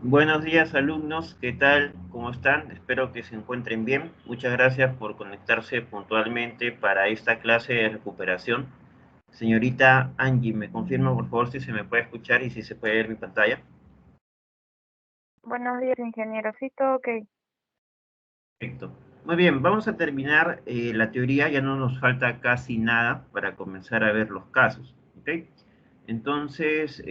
Buenos días, alumnos, ¿qué tal? ¿Cómo están? Espero que se encuentren bien. Muchas gracias por conectarse puntualmente para esta clase de recuperación. Señorita Angie, ¿me confirma por favor si se me puede escuchar y si se puede ver mi pantalla? Buenos días, ingeniero. Sí, todo ok. Perfecto. Muy bien, vamos a terminar la teoría, ya no nos falta casi nada para comenzar a ver los casos, ¿ok? Entonces,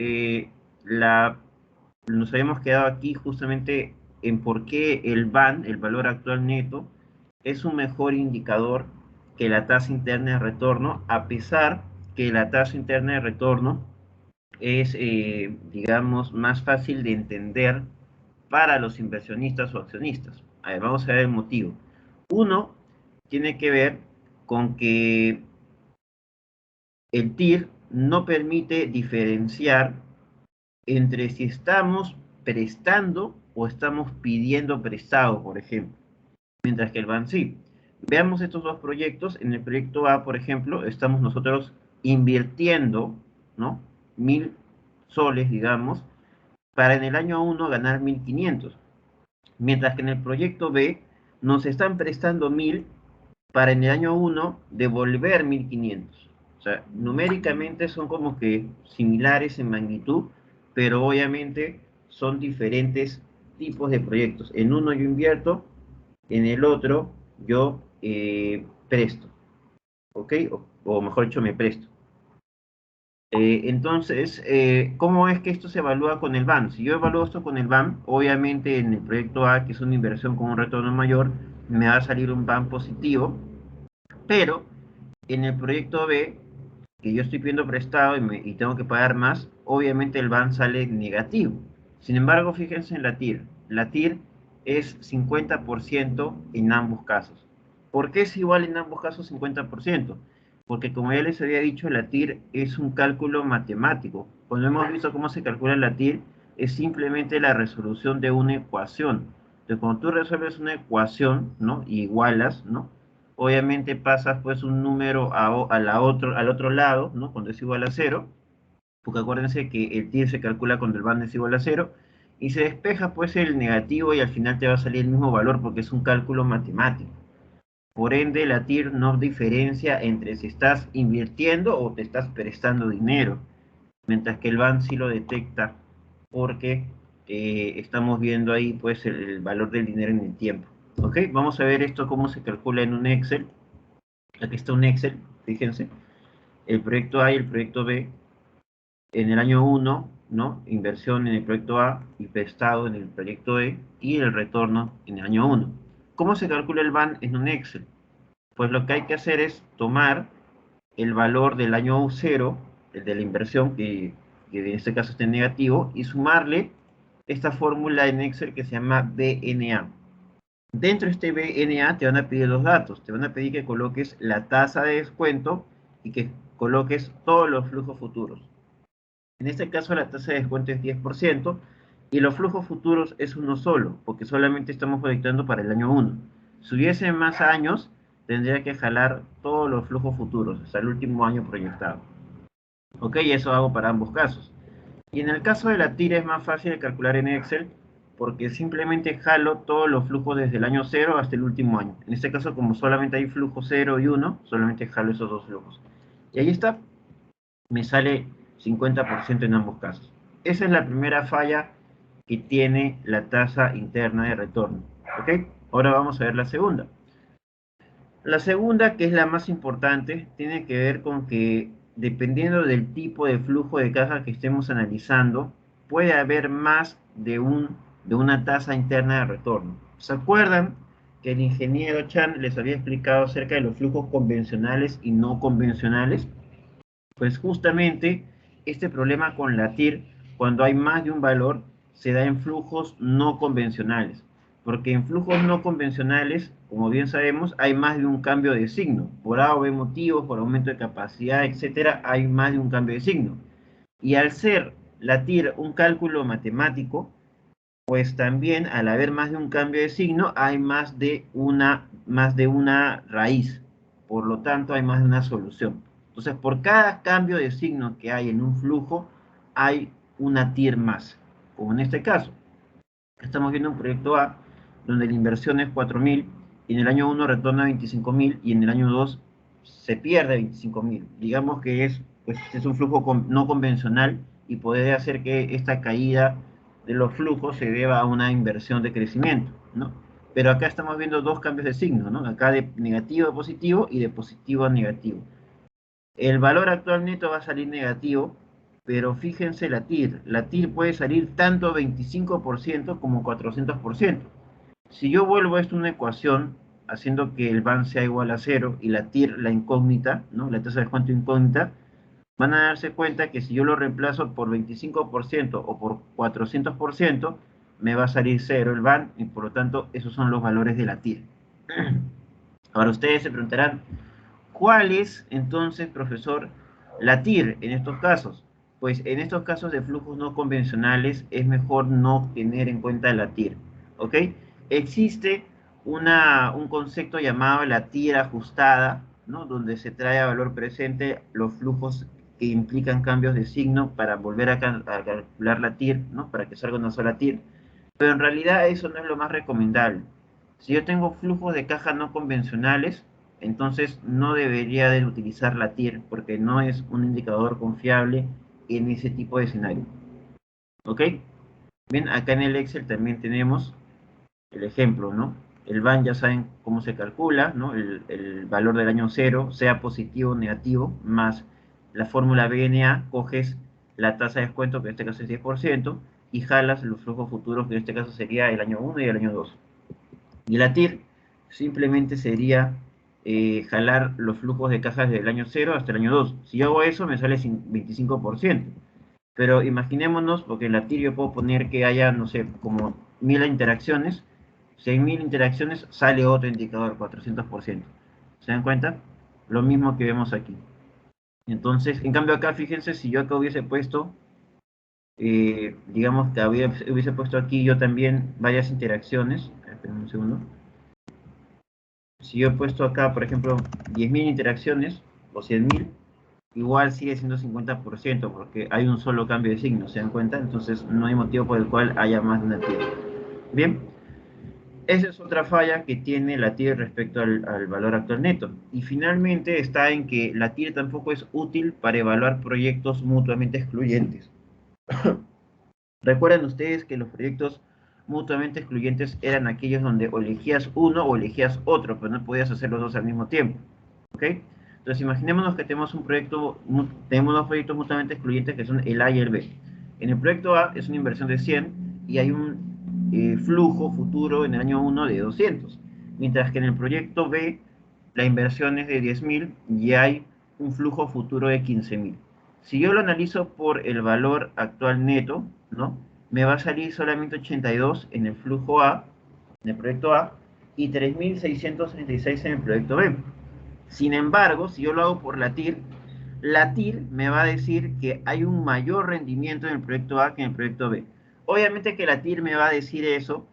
nos habíamos quedado aquí justamente en por qué el BAN, el valor actual neto, es un mejor indicador que la tasa interna de retorno, a pesar que la tasa interna de retorno es, digamos, más fácil de entender para los inversionistas o accionistas. A ver, vamos a ver el motivo. Uno tiene que ver con que el TIR no permite diferenciar entre si estamos prestando o estamos pidiendo prestado, por ejemplo, mientras que el BAN sí. Veamos estos dos proyectos. En el proyecto A, por ejemplo, estamos nosotros invirtiendo, ¿no? 1.000 soles, digamos, para en el año 1 ganar 1.500. Mientras que en el proyecto B nos están prestando 1.000 para en el año 1 devolver 1.500. O sea, numéricamente son como que similares en magnitud, pero obviamente son diferentes tipos de proyectos. En uno yo invierto, en el otro yo presto, ¿ok? O mejor dicho, me presto. Entonces, ¿cómo es que esto se evalúa con el BAM? Si yo evalúo esto con el BAM, obviamente en el proyecto A, que es una inversión con un retorno mayor, me va a salir un BAM positivo, pero en el proyecto B, que yo estoy pidiendo prestado y tengo que pagar más, obviamente el BAM sale negativo. Sin embargo, fíjense en la TIR. La TIR es 50% en ambos casos. ¿Por qué es igual en ambos casos 50%? Porque como ya les había dicho, la TIR es un cálculo matemático. Cuando hemos visto cómo se calcula la TIR, es simplemente la resolución de una ecuación. Entonces, cuando tú resuelves una ecuación, ¿no? Y igualas, ¿no? Obviamente pasas pues un número al otro lado, ¿no? Cuando es igual a cero, porque acuérdense que el TIR se calcula cuando el bando es igual a cero, y se despeja pues el negativo y al final te va a salir el mismo valor porque es un cálculo matemático. Por ende, la TIR no diferencia entre si estás invirtiendo o te estás prestando dinero, mientras que el BAN sí lo detecta porque estamos viendo ahí pues el valor del dinero en el tiempo. ¿Ok? Vamos a ver esto cómo se calcula en un Excel. Aquí está un Excel, fíjense, el proyecto A y el proyecto B en el año 1, ¿no? Inversión en el proyecto A y prestado en el proyecto E y el retorno en el año 1. ¿Cómo se calcula el BAN en un Excel? Pues lo que hay que hacer es tomar el valor del año 0, el de la inversión, que en este caso esté negativo, y sumarle esta fórmula en Excel que se llama BNA. Dentro de este BNA te van a pedir los datos, te van a pedir que coloques la tasa de descuento y que coloques todos los flujos futuros. En este caso la tasa de descuento es 10% y los flujos futuros es uno solo, porque solamente estamos proyectando para el año 1. Si hubiese más años, tendría que jalar todos los flujos futuros hasta el último año proyectado. Ok, eso hago para ambos casos. Y en el caso de la tira es más fácil de calcular en Excel porque simplemente jalo todos los flujos desde el año 0 hasta el último año. En este caso, como solamente hay flujo 0 y 1, solamente jalo esos dos flujos. Y ahí está, me sale 50% en ambos casos. Esa es la primera falla que tiene la tasa interna de retorno. ¿Ok? Ahora vamos a ver la segunda. La segunda, que es la más importante, tiene que ver con que dependiendo del tipo de flujo de caja que estemos analizando, puede haber más de una tasa interna de retorno. ¿Se acuerdan que el ingeniero Chan les había explicado acerca de los flujos convencionales y no convencionales? Pues justamente este problema con la TIR, cuando hay más de un valor, se da en flujos no convencionales. Porque en flujos no convencionales, como bien sabemos, hay más de un cambio de signo. Por A o B motivos, por aumento de capacidad, etcétera, hay más de un cambio de signo. Y al ser la TIR un cálculo matemático, pues también al haber más de un cambio de signo, hay más de una raíz. Por lo tanto, hay más de una solución. Entonces, por cada cambio de signo que hay en un flujo, hay una TIR más, como en este caso. Estamos viendo un proyecto A donde la inversión es 4.000 y en el año 1 retorna 25.000 y en el año 2 se pierde 25.000. Digamos que pues, es un flujo no convencional y puede hacer que esta caída de los flujos se deba a una inversión de crecimiento, ¿no? Pero acá estamos viendo dos cambios de signo, ¿no? Acá de negativo a positivo y de positivo a negativo. El valor actual neto va a salir negativo, pero fíjense la TIR. La TIR puede salir tanto 25% como 400%. Si yo vuelvo esto una ecuación, haciendo que el BAN sea igual a 0 y la TIR la incógnita, ¿no? La tasa de descuento incógnita, van a darse cuenta que si yo lo reemplazo por 25% o por 400%, me va a salir 0 el BAN y por lo tanto esos son los valores de la TIR. Ahora ustedes se preguntarán, ¿cuál es entonces, profesor, la TIR en estos casos? Pues en estos casos de flujos no convencionales es mejor no tener en cuenta la TIR, ¿ok? Existe un concepto llamado la TIR ajustada, ¿no? Donde se trae a valor presente los flujos que implican cambios de signo para volver a calcular la TIR, ¿no? Para que salga una sola TIR. Pero en realidad eso no es lo más recomendable. Si yo tengo flujos de caja no convencionales, entonces no debería de utilizar la TIR porque no es un indicador confiable en ese tipo de escenario. ¿Ok? Bien, acá en el Excel también tenemos el ejemplo, ¿no? El BAN ya saben cómo se calcula, ¿no? El valor del año 0, sea positivo o negativo, más la fórmula BNA, coges la tasa de descuento, que en este caso es 10%, y jalas los flujos futuros, que en este caso sería el año 1 y el año 2. Y la TIR simplemente sería jalar los flujos de cajas desde el año 0 hasta el año 2. Si yo hago eso, me sale 25%. Pero imaginémonos, porque en la TIR yo puedo poner que haya, no sé, como 1000 interacciones. Si hay 1000 interacciones, sale otro indicador, 400%. ¿Se dan cuenta? Lo mismo que vemos aquí. Entonces, en cambio acá, fíjense, si yo acá hubiese puesto, digamos que hubiese puesto aquí yo también varias interacciones. Esperen un segundo. Si yo he puesto acá, por ejemplo, 10.000 interacciones o 100.000, igual sigue siendo 50% porque hay un solo cambio de signo, ¿se dan cuenta? Entonces no hay motivo por el cual haya más de una TIR. Bien, esa es otra falla que tiene la TIR respecto al valor actual neto. Y finalmente está en que la TIR tampoco es útil para evaluar proyectos mutuamente excluyentes. Recuerden ustedes que los proyectos mutuamente excluyentes eran aquellos donde o elegías uno o elegías otro, pero no podías hacer los dos al mismo tiempo. ¿Ok? Entonces imaginémonos que tenemos tenemos dos proyectos mutuamente excluyentes que son el A y el B. En el proyecto A es una inversión de 100 y hay un flujo futuro en el año 1 de 200. Mientras que en el proyecto B la inversión es de 10.000 y hay un flujo futuro de 15.000. Si yo lo analizo por el valor actual neto, ¿no? Me va a salir solamente 82 en el flujo A, en el proyecto A, y 3.636 en el proyecto B. Sin embargo, si yo lo hago por la TIR me va a decir que hay un mayor rendimiento en el proyecto A que en el proyecto B. Obviamente que la TIR me va a decir eso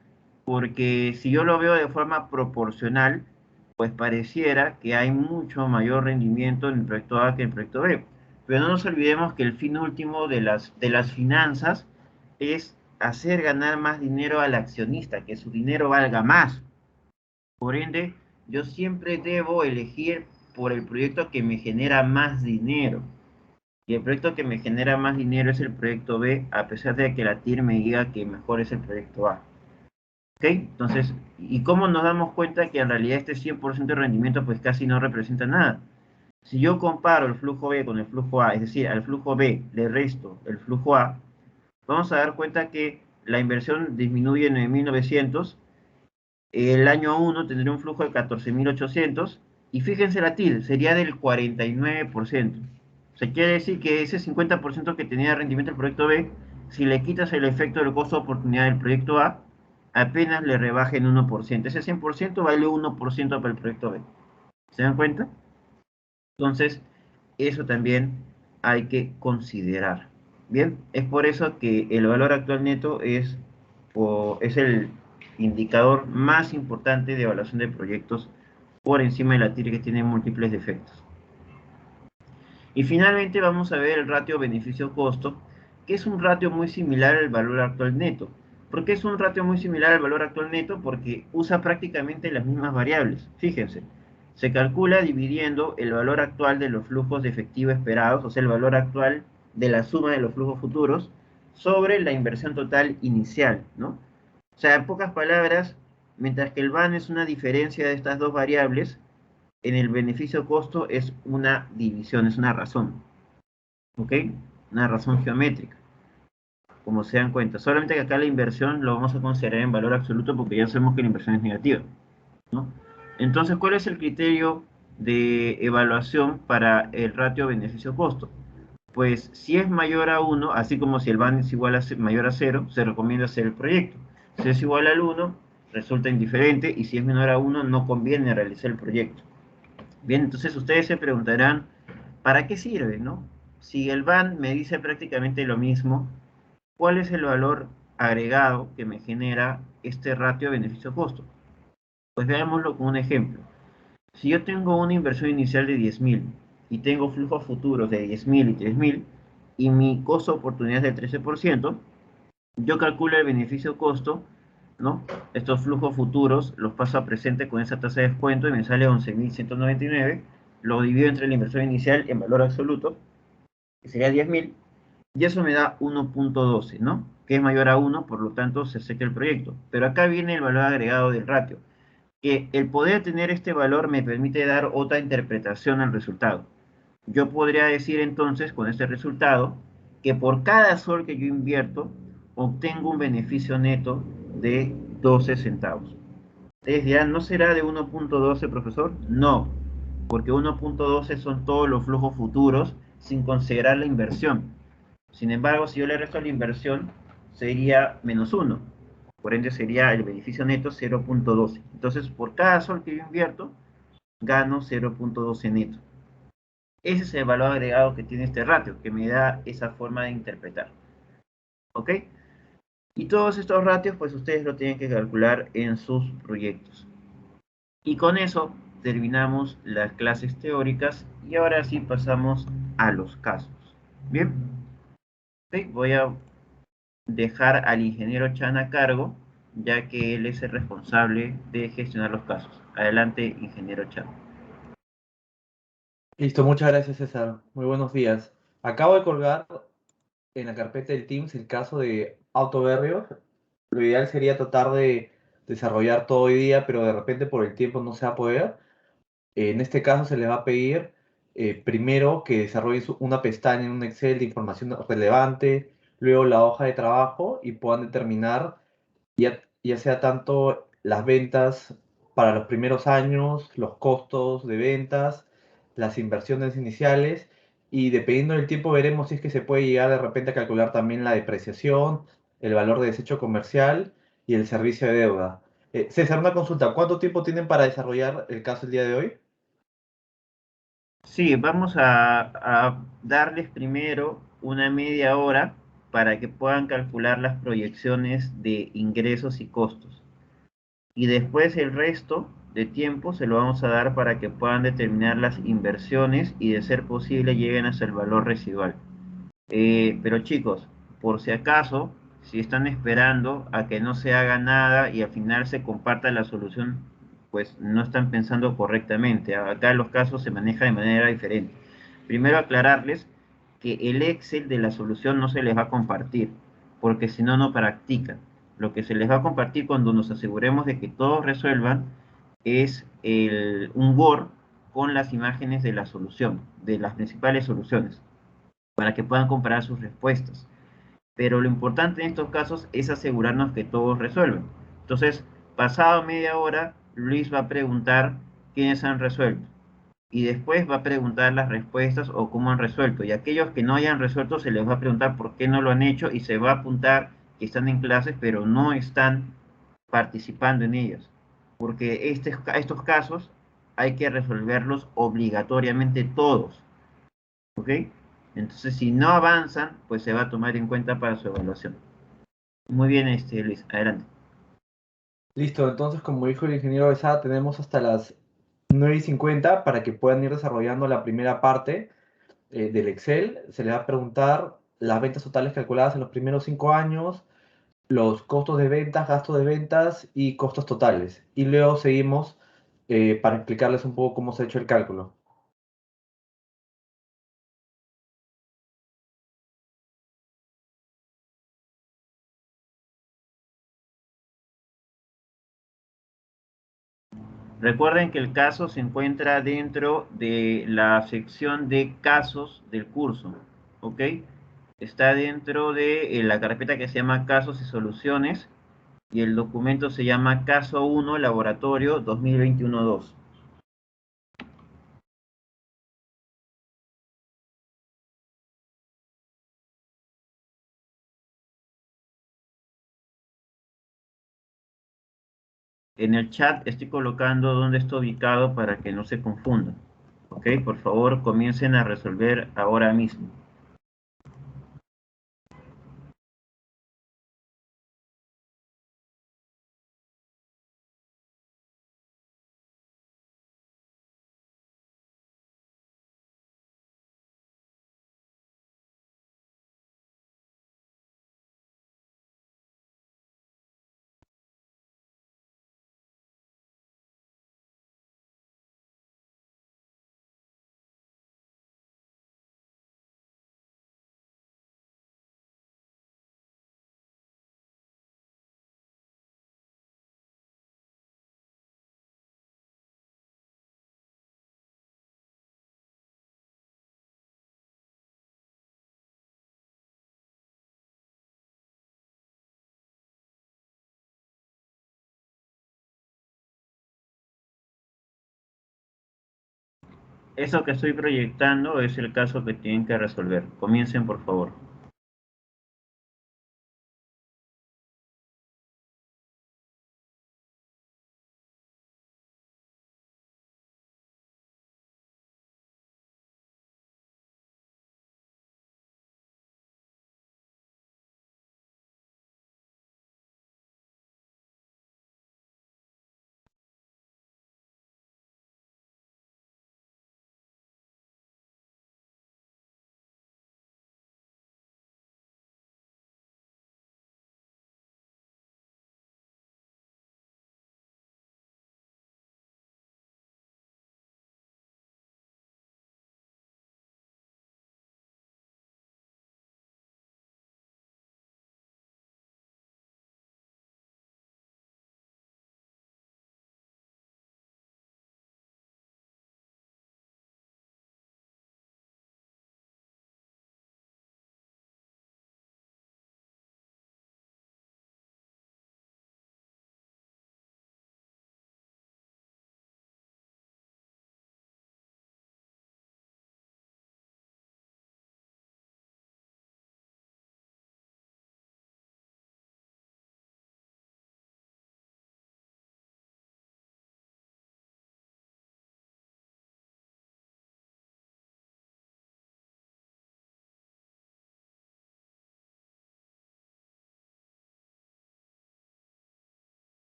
porque si yo lo veo de forma proporcional, pues pareciera que hay mucho mayor rendimiento en el proyecto A que en el proyecto B. Pero no nos olvidemos que el fin último de las finanzas es hacer ganar más dinero al accionista, que su dinero valga más. Por ende, yo siempre debo elegir por el proyecto que me genera más dinero. Y el proyecto que me genera más dinero es el proyecto B, a pesar de que la TIR me diga que mejor es el proyecto A. ¿Ok? Entonces, ¿y cómo nos damos cuenta que en realidad este 100% de rendimiento pues casi no representa nada? Si yo comparo el flujo B con el flujo A, es decir, al flujo B le resto el flujo A, vamos a dar cuenta que la inversión disminuye en 9.900, el año 1 tendría un flujo de 14.800 y fíjense la TIR, sería del 49%. O sea, quiere decir que ese 50% que tenía de rendimiento el proyecto B, si le quitas el efecto del costo de oportunidad del proyecto A, apenas le rebaja en 1%. Ese 100% vale 1% para el proyecto B. ¿Se dan cuenta? Entonces, eso también hay que considerar. Bien, es por eso que el valor actual neto es el indicador más importante de evaluación de proyectos por encima de la TIR que tiene múltiples defectos. Y finalmente vamos a ver el ratio beneficio-costo, que es un ratio muy similar al valor actual neto. ¿Por qué es un ratio muy similar al valor actual neto? Porque usa prácticamente las mismas variables. Fíjense, se calcula dividiendo el valor actual de los flujos de efectivo esperados, o sea, el valor actual de la suma de los flujos futuros, sobre la inversión total inicial, ¿no? O sea, en pocas palabras, mientras que el VAN es una diferencia de estas dos variables, en el beneficio costo es una división, es una razón, ¿ok? Una razón geométrica, como se dan cuenta. Solamente que acá la inversión lo vamos a considerar en valor absoluto porque ya sabemos que la inversión es negativa, ¿no? Entonces, ¿cuál es el criterio de evaluación para el ratio beneficio-costo? Pues si es mayor a 1, así como si el BAN es igual a mayor a 0, se recomienda hacer el proyecto. Si es igual al 1, resulta indiferente, y si es menor a 1, no conviene realizar el proyecto. Bien, entonces ustedes se preguntarán, ¿para qué sirve, no? Si el BAN me dice prácticamente lo mismo, ¿cuál es el valor agregado que me genera este ratio beneficio-costo? Pues veámoslo con un ejemplo. Si yo tengo una inversión inicial de 10.000 y tengo flujos futuros de 10.000 y 3.000 y mi costo de oportunidad es del 13%, yo calculo el beneficio-costo, ¿no? Estos flujos futuros los paso a presente con esa tasa de descuento y me sale 11.199. Lo divido entre la inversión inicial en valor absoluto, que sería 10.000, y eso me da 1.12, ¿no? Que es mayor a 1, por lo tanto se seca el proyecto. Pero acá viene el valor agregado del ratio, que el poder tener este valor me permite dar otra interpretación al resultado. Yo podría decir entonces con este resultado que por cada sol que yo invierto obtengo un beneficio neto de 12 centavos. Ustedes dirán, ¿no será de 1.12, profesor? No, porque 1.12 son todos los flujos futuros sin considerar la inversión. Sin embargo, si yo le resto la inversión, sería menos 1. Por ende, sería el beneficio neto 0.12. Entonces, por cada sol que yo invierto, gano 0.12 neto. Ese es el valor agregado que tiene este ratio, que me da esa forma de interpretar. ¿Ok? Y todos estos ratios, pues ustedes lo tienen que calcular en sus proyectos. Y con eso terminamos las clases teóricas y ahora sí pasamos a los casos. Bien, ¿okay? Voy a dejar al ingeniero Chan a cargo, ya que él es el responsable de gestionar los casos. Adelante, ingeniero Chan. Listo, muchas gracias César. Muy buenos días. Acabo de colgar en la carpeta del Teams el caso de Autoberrio. Lo ideal sería tratar de desarrollar todo hoy día, pero de repente por el tiempo no se va a poder. En este caso se les va a pedir primero que desarrollen una pestaña en un Excel de información relevante, luego la hoja de trabajo y puedan determinar ya sea tanto las ventas para los primeros años, los costos de ventas, las inversiones iniciales y dependiendo del tiempo veremos si es que se puede llegar de repente a calcular también la depreciación, el valor de desecho comercial y el servicio de deuda. César, una consulta, ¿cuánto tiempo tienen para desarrollar el caso el día de hoy? Sí, vamos a darles primero una media hora para que puedan calcular las proyecciones de ingresos y costos. Y después el resto de tiempo se lo vamos a dar para que puedan determinar las inversiones y de ser posible lleguen hasta el valor residual. Pero chicos, por si acaso, si están esperando a que no se haga nada y al final se comparta la solución, pues no están pensando correctamente. Acá los casos se manejan de manera diferente. Primero aclararles que el Excel de la solución no se les va a compartir, porque si no, no practican. Lo que se les va a compartir cuando nos aseguremos de que todos resuelvan es un Word con las imágenes de la solución, de las principales soluciones para que puedan comparar sus respuestas. Pero lo importante en estos casos es asegurarnos que todos resuelven. Entonces, pasado media hora, Luis va a preguntar quiénes han resuelto. Y después va a preguntar las respuestas o cómo han resuelto. Y aquellos que no hayan resuelto se les va a preguntar por qué no lo han hecho y se va a apuntar que están en clases pero no están participando en ellas. Porque estos casos hay que resolverlos obligatoriamente todos. ¿Ok? Entonces, si no avanzan, pues se va a tomar en cuenta para su evaluación. Muy bien, Luis, adelante. Listo, entonces como dijo el ingeniero Besada, tenemos hasta las 9:50 para que puedan ir desarrollando la primera parte del Excel. Se les va a preguntar las ventas totales calculadas en los primeros 5 años, los costos de ventas, gastos de ventas y costos totales. Y luego seguimos para explicarles un poco cómo se ha hecho el cálculo. Recuerden que el caso se encuentra dentro de la sección de casos del curso, ¿ok? Está dentro de la carpeta que se llama casos y soluciones y el documento se llama caso 1 laboratorio 2021-2. En el chat estoy colocando dónde está ubicado para que no se confundan. ¿Ok? Por favor, comiencen a resolver ahora mismo. Eso que estoy proyectando es el caso que tienen que resolver. Comiencen, por favor.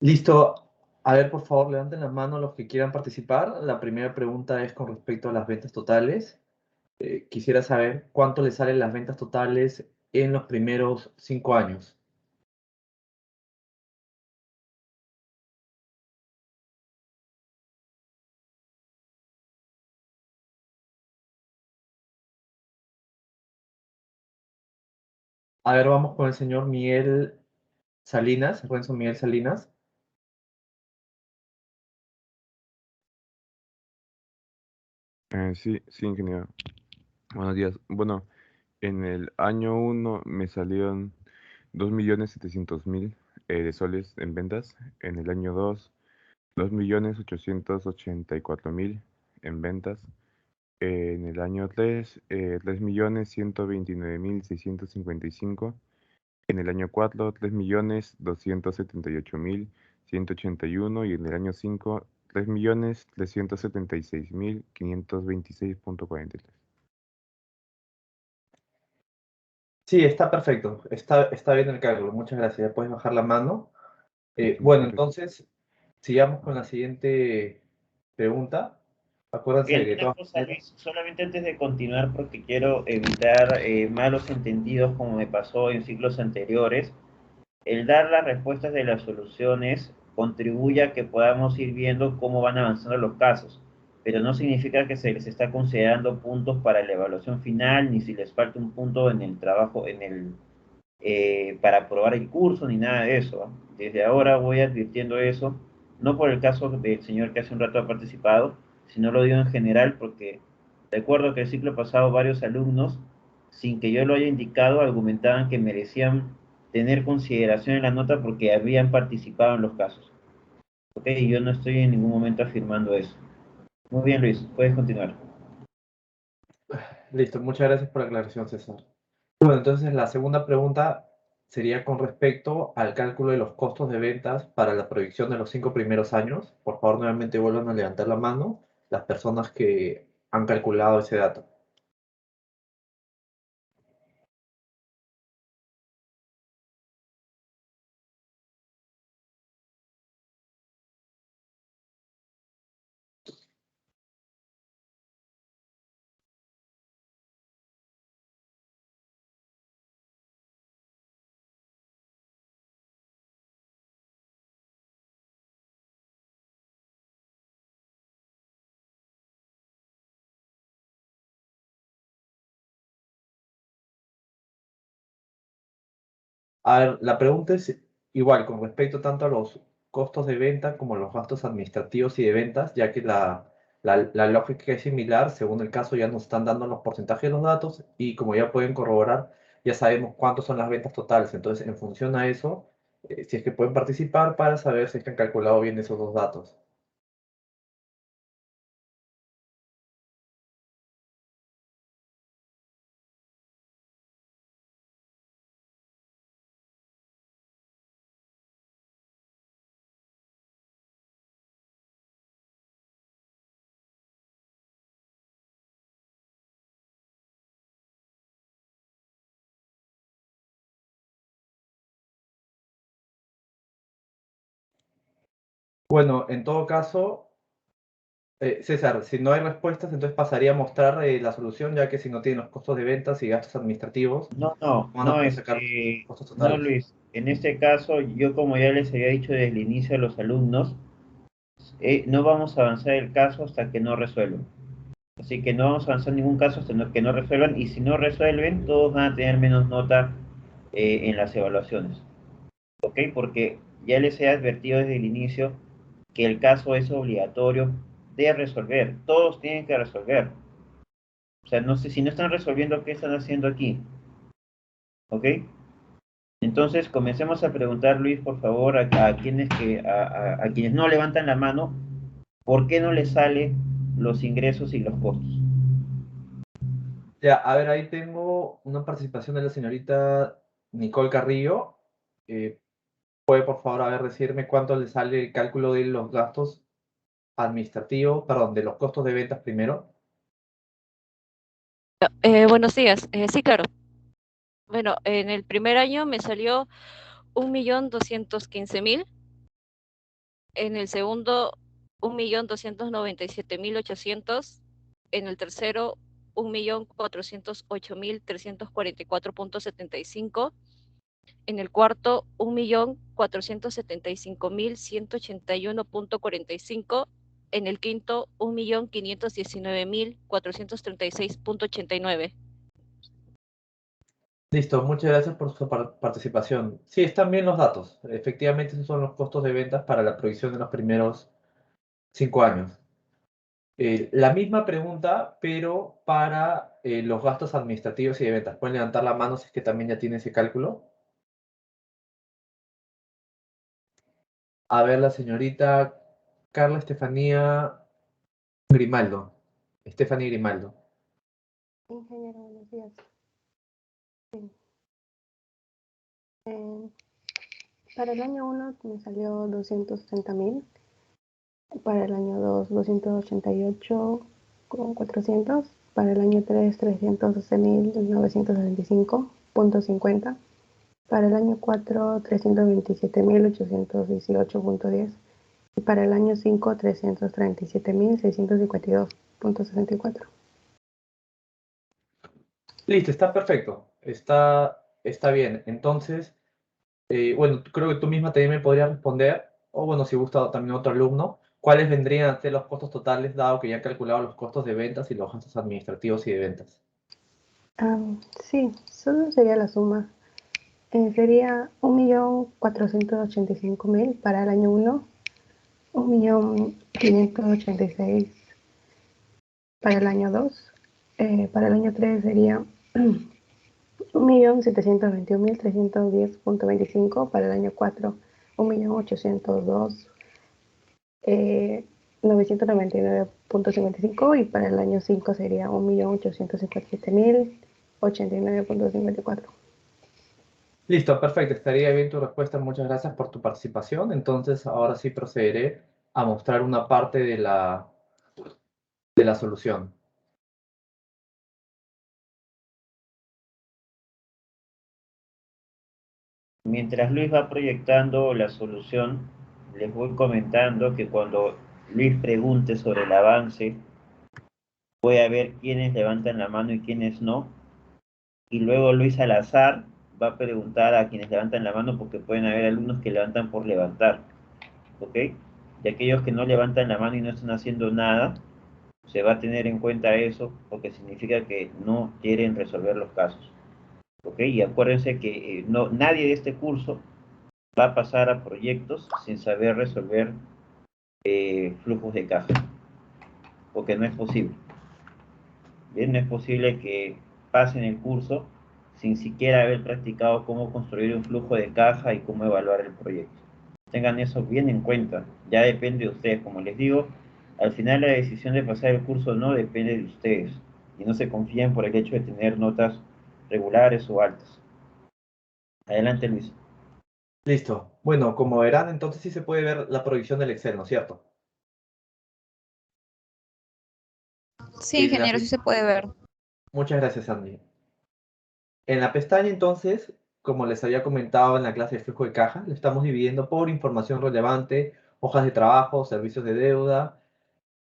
Listo. A ver, por favor, levanten las manos los que quieran participar. La primera pregunta es con respecto a las ventas totales. Quisiera saber cuánto le salen las ventas totales en los primeros 5 años. A ver, vamos con el señor Miguel Salinas, Renzo Miguel Salinas. Sí, ingeniero. Buenos días. Bueno, en el año uno me salieron 2.700.000 de soles en ventas. En el año 2, 2.884.000 en ventas. En el año 3, 3.129.655. En el año 4, 3.278.181. Y en el año 5, 3.376.526.43. Sí, está perfecto. Está bien el cálculo. Muchas gracias. Ya puedes bajar la mano. Bueno, Perfecto. entonces, sigamos con la siguiente pregunta. Acuérdense de Bien, que de una todas cosa, maneras. Luis, solamente antes de continuar, porque quiero evitar malos entendidos como me pasó en ciclos anteriores, el dar las respuestas de las soluciones contribuye a que podamos ir viendo cómo van avanzando los casos, pero no significa que se les está considerando puntos para la evaluación final, ni si les falta un punto en el trabajo, para aprobar el curso, ni nada de eso. ¿Ah? Desde ahora voy advirtiendo eso, no por el caso del señor que hace un rato ha participado, sino lo digo en general porque recuerdo que el ciclo pasado varios alumnos, sin que yo lo haya indicado, argumentaban que merecían tener consideración en la nota porque habían participado en los casos. ¿Ok? Y yo no estoy en ningún momento afirmando eso. Muy bien, Luis, puedes continuar. Listo, muchas gracias por la aclaración, César. Bueno, entonces la segunda pregunta sería con respecto al cálculo de los costos de ventas para la proyección de los 5 primeros años. Por favor, nuevamente vuelvan a levantar la mano las personas que han calculado ese dato. A ver, la pregunta es igual con respecto tanto a los costos de venta como a los gastos administrativos y de ventas, ya que la lógica es similar, según el caso ya nos están dando los porcentajes de los datos y como ya pueden corroborar, ya sabemos cuántos son las ventas totales. Entonces, en función a eso, si es que pueden participar para saber si es que han calculado bien esos dos datos. Bueno, en todo caso, César, si no hay respuestas, entonces pasaría a mostrar la solución, ya que si no tienen los costos de ventas y gastos administrativos, No, no, van a no, poder sacar los costos no, totales. Luis. En este caso, yo como ya les había dicho desde el inicio a los alumnos, no vamos a avanzar el caso hasta que no resuelvan. Así que no vamos a avanzar ningún caso hasta que no resuelvan. Y si no resuelven, todos van a tener menos nota en las evaluaciones. ¿Ok? Porque ya les he advertido desde el inicio que el caso es obligatorio de resolver. Todos tienen que resolver. O sea, no sé si no están resolviendo, ¿qué están haciendo aquí? ¿Ok? Entonces, comencemos a preguntar, Luis, por favor, a quienes no levantan la mano, ¿por qué no les sale los ingresos y los costos? Ya, a ver, ahí tengo una participación de la señorita Nicole Carrillo. Eh, ¿Puede por favor a ver decirme cuánto le sale el cálculo de los gastos administrativos, perdón, de los costos de ventas primero? Buenos días. Sí, claro. Bueno, en el primer año me salió 1.215.000. En el segundo, 1.297.800. En el tercero, 1.408.344.75. En el cuarto, 1.475.181.45. En el quinto, 1.519.436.89. Listo, muchas gracias por su participación. Sí, están bien los datos. Efectivamente, esos son los costos de ventas para la provisión de los primeros 5 años. La misma pregunta, pero para los gastos administrativos y de ventas. ¿Pueden levantar la mano si es que también ya tienen ese cálculo? A ver, la señorita Carla Estefanía Grimaldo. Estefanía Grimaldo. Ingeniero, buenos días. Sí. Para el año 1 me salió 260.000, para el año 2 288.400, para el año 3 312.975.50, para el año 4 327.818.10 y para el año 5 337.652.64. Listo, está perfecto. Está bien. Entonces, bueno, creo que tú misma también me podrías responder, o bueno, si gusta también otro alumno, ¿cuáles vendrían a ser los costos totales, dado que ya han calculado los costos de ventas y los gastos administrativos y de ventas? Sí, solo sería la suma. Sería 1.485.000 para el año 1, 1.586.000 para el año 2, para el año 3 sería 1.721.310.25, para el año 4, 1.802.999.55 y para el año 5 sería 1.857.089.54. Listo, perfecto. Estaría bien tu respuesta. Muchas gracias por tu participación. Entonces, ahora sí procederé a mostrar una parte de la solución. Mientras Luis va proyectando la solución, les voy comentando que cuando Luis pregunte sobre el avance, voy a ver quiénes levantan la mano y quiénes no. Y luego Luis al azar va a preguntar a quienes levantan la mano porque pueden haber alumnos que levantan por levantar. ¿Ok? Y aquellos que no levantan la mano y no están haciendo nada, se va a tener en cuenta eso porque significa que no quieren resolver los casos. ¿Ok? Y acuérdense que nadie de este curso va a pasar a proyectos sin saber resolver flujos de caja, porque no es posible. Bien, no es posible que pasen el curso sin siquiera haber practicado cómo construir un flujo de caja y cómo evaluar el proyecto. Tengan eso bien en cuenta, ya depende de ustedes, como les digo, al final la decisión de pasar el curso no depende de ustedes y no se confíen por el hecho de tener notas regulares o altas. Adelante, Luis. Listo. Bueno, como verán, entonces sí se puede ver la provisión del Excel, ¿no es cierto? Sí, En la ingeniero, sí se puede ver. Muchas gracias, Andy. En la pestaña, entonces, como les había comentado en la clase de flujo de caja, lo estamos dividiendo por información relevante, hojas de trabajo, servicios de deuda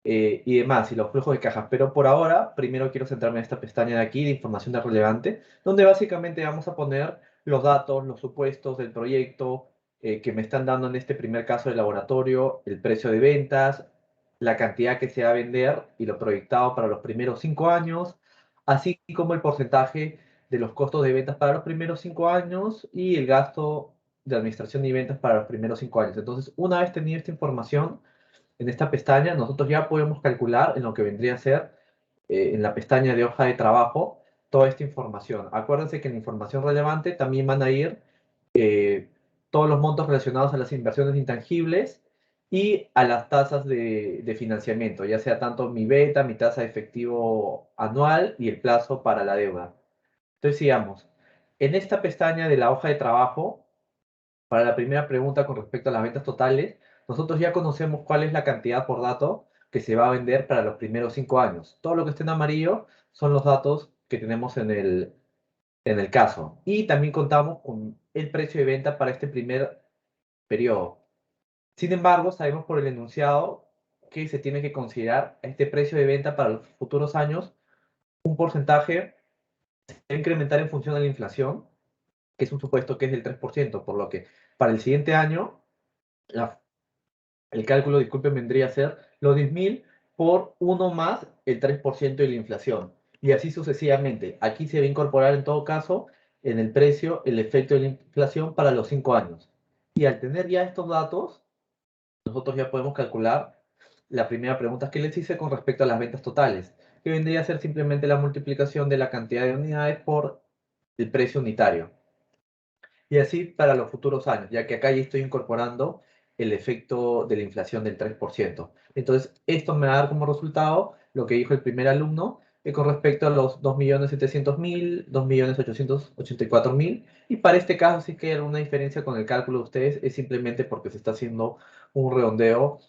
y demás, y los flujos de caja. Pero por ahora, primero quiero centrarme en esta pestaña de aquí de información de relevante, donde básicamente vamos a poner los datos, los supuestos del proyecto que me están dando en este primer caso de laboratorio, el precio de ventas, la cantidad que se va a vender y lo proyectado para los primeros 5 años, así como el porcentaje de los costos de ventas para los primeros 5 años y el gasto de administración y ventas para los primeros 5 años. Entonces, una vez tenido esta información, en esta pestaña nosotros ya podemos calcular en lo que vendría a ser en la pestaña de hoja de trabajo toda esta información. Acuérdense que en la información relevante también van a ir eh, todos los montos relacionados a las inversiones intangibles y a las tasas de financiamiento, ya sea tanto mi beta, mi tasa de efectivo anual y el plazo para la deuda. Entonces, sigamos. En esta pestaña de la hoja de trabajo, para la primera pregunta con respecto a las ventas totales, nosotros ya conocemos cuál es la cantidad por dato que se va a vender para los primeros 5 años. Todo lo que esté en amarillo son los datos que tenemos en el caso. Y también contamos con el precio de venta para este primer periodo. Sin embargo, sabemos por el enunciado que se tiene que considerar este precio de venta para los futuros años un porcentaje a incrementar en función de la inflación, que es un supuesto que es del 3%, por lo que para el siguiente año el cálculo, disculpen, vendría a ser los 10.000 por 1 más el 3% de la inflación. Y así sucesivamente. Aquí se va a incorporar en todo caso en el precio el efecto de la inflación para los 5 años. Y al tener ya estos datos, nosotros ya podemos calcular la primera pregunta que les hice con respecto a las ventas totales, que vendría a ser simplemente la multiplicación de la cantidad de unidades por el precio unitario. Y así para los futuros años, ya que acá ya estoy incorporando el efecto de la inflación del 3%. Entonces, esto me va a dar como resultado lo que dijo el primer alumno con respecto a los 2.700.000, 2.884.000. Y para este caso, sí que hay alguna diferencia con el cálculo de ustedes, es simplemente porque se está haciendo un redondeo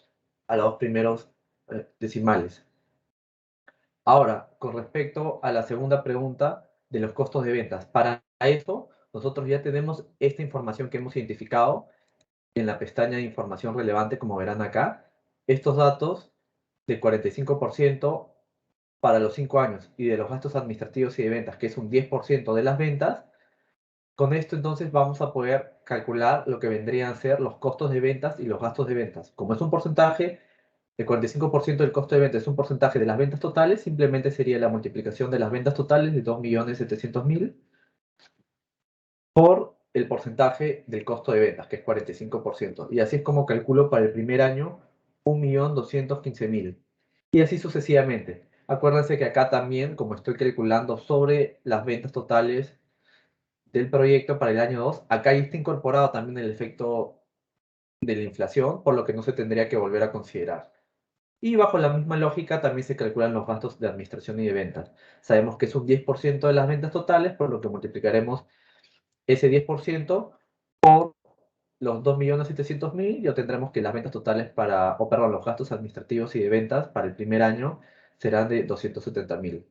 a los primeros decimales. Ahora, con respecto a la segunda pregunta de los costos de ventas, para eso nosotros ya tenemos esta información que hemos identificado en la pestaña de información relevante, como verán acá, estos datos del 45% para los 5 años y de los gastos administrativos y de ventas, que es un 10% de las ventas. Con esto entonces vamos a poder calcular lo que vendrían a ser los costos de ventas y los gastos de ventas. Como es un porcentaje, el 45% del costo de venta es un porcentaje de las ventas totales, simplemente sería la multiplicación de las ventas totales de 2.700.000 por el porcentaje del costo de ventas, que es 45%. Y así es como calculo para el primer año 1.215.000. Y así sucesivamente. Acuérdense que acá también, como estoy calculando sobre las ventas totales del proyecto para el año 2, acá ya está incorporado también el efecto de la inflación, por lo que no se tendría que volver a considerar. Y bajo la misma lógica también se calculan los gastos de administración y de ventas. Sabemos que es un 10% de las ventas totales, por lo que multiplicaremos ese 10% por los 2.700.000 y obtendremos que las ventas totales perdón, los gastos administrativos y de ventas para el primer año serán de 270.000.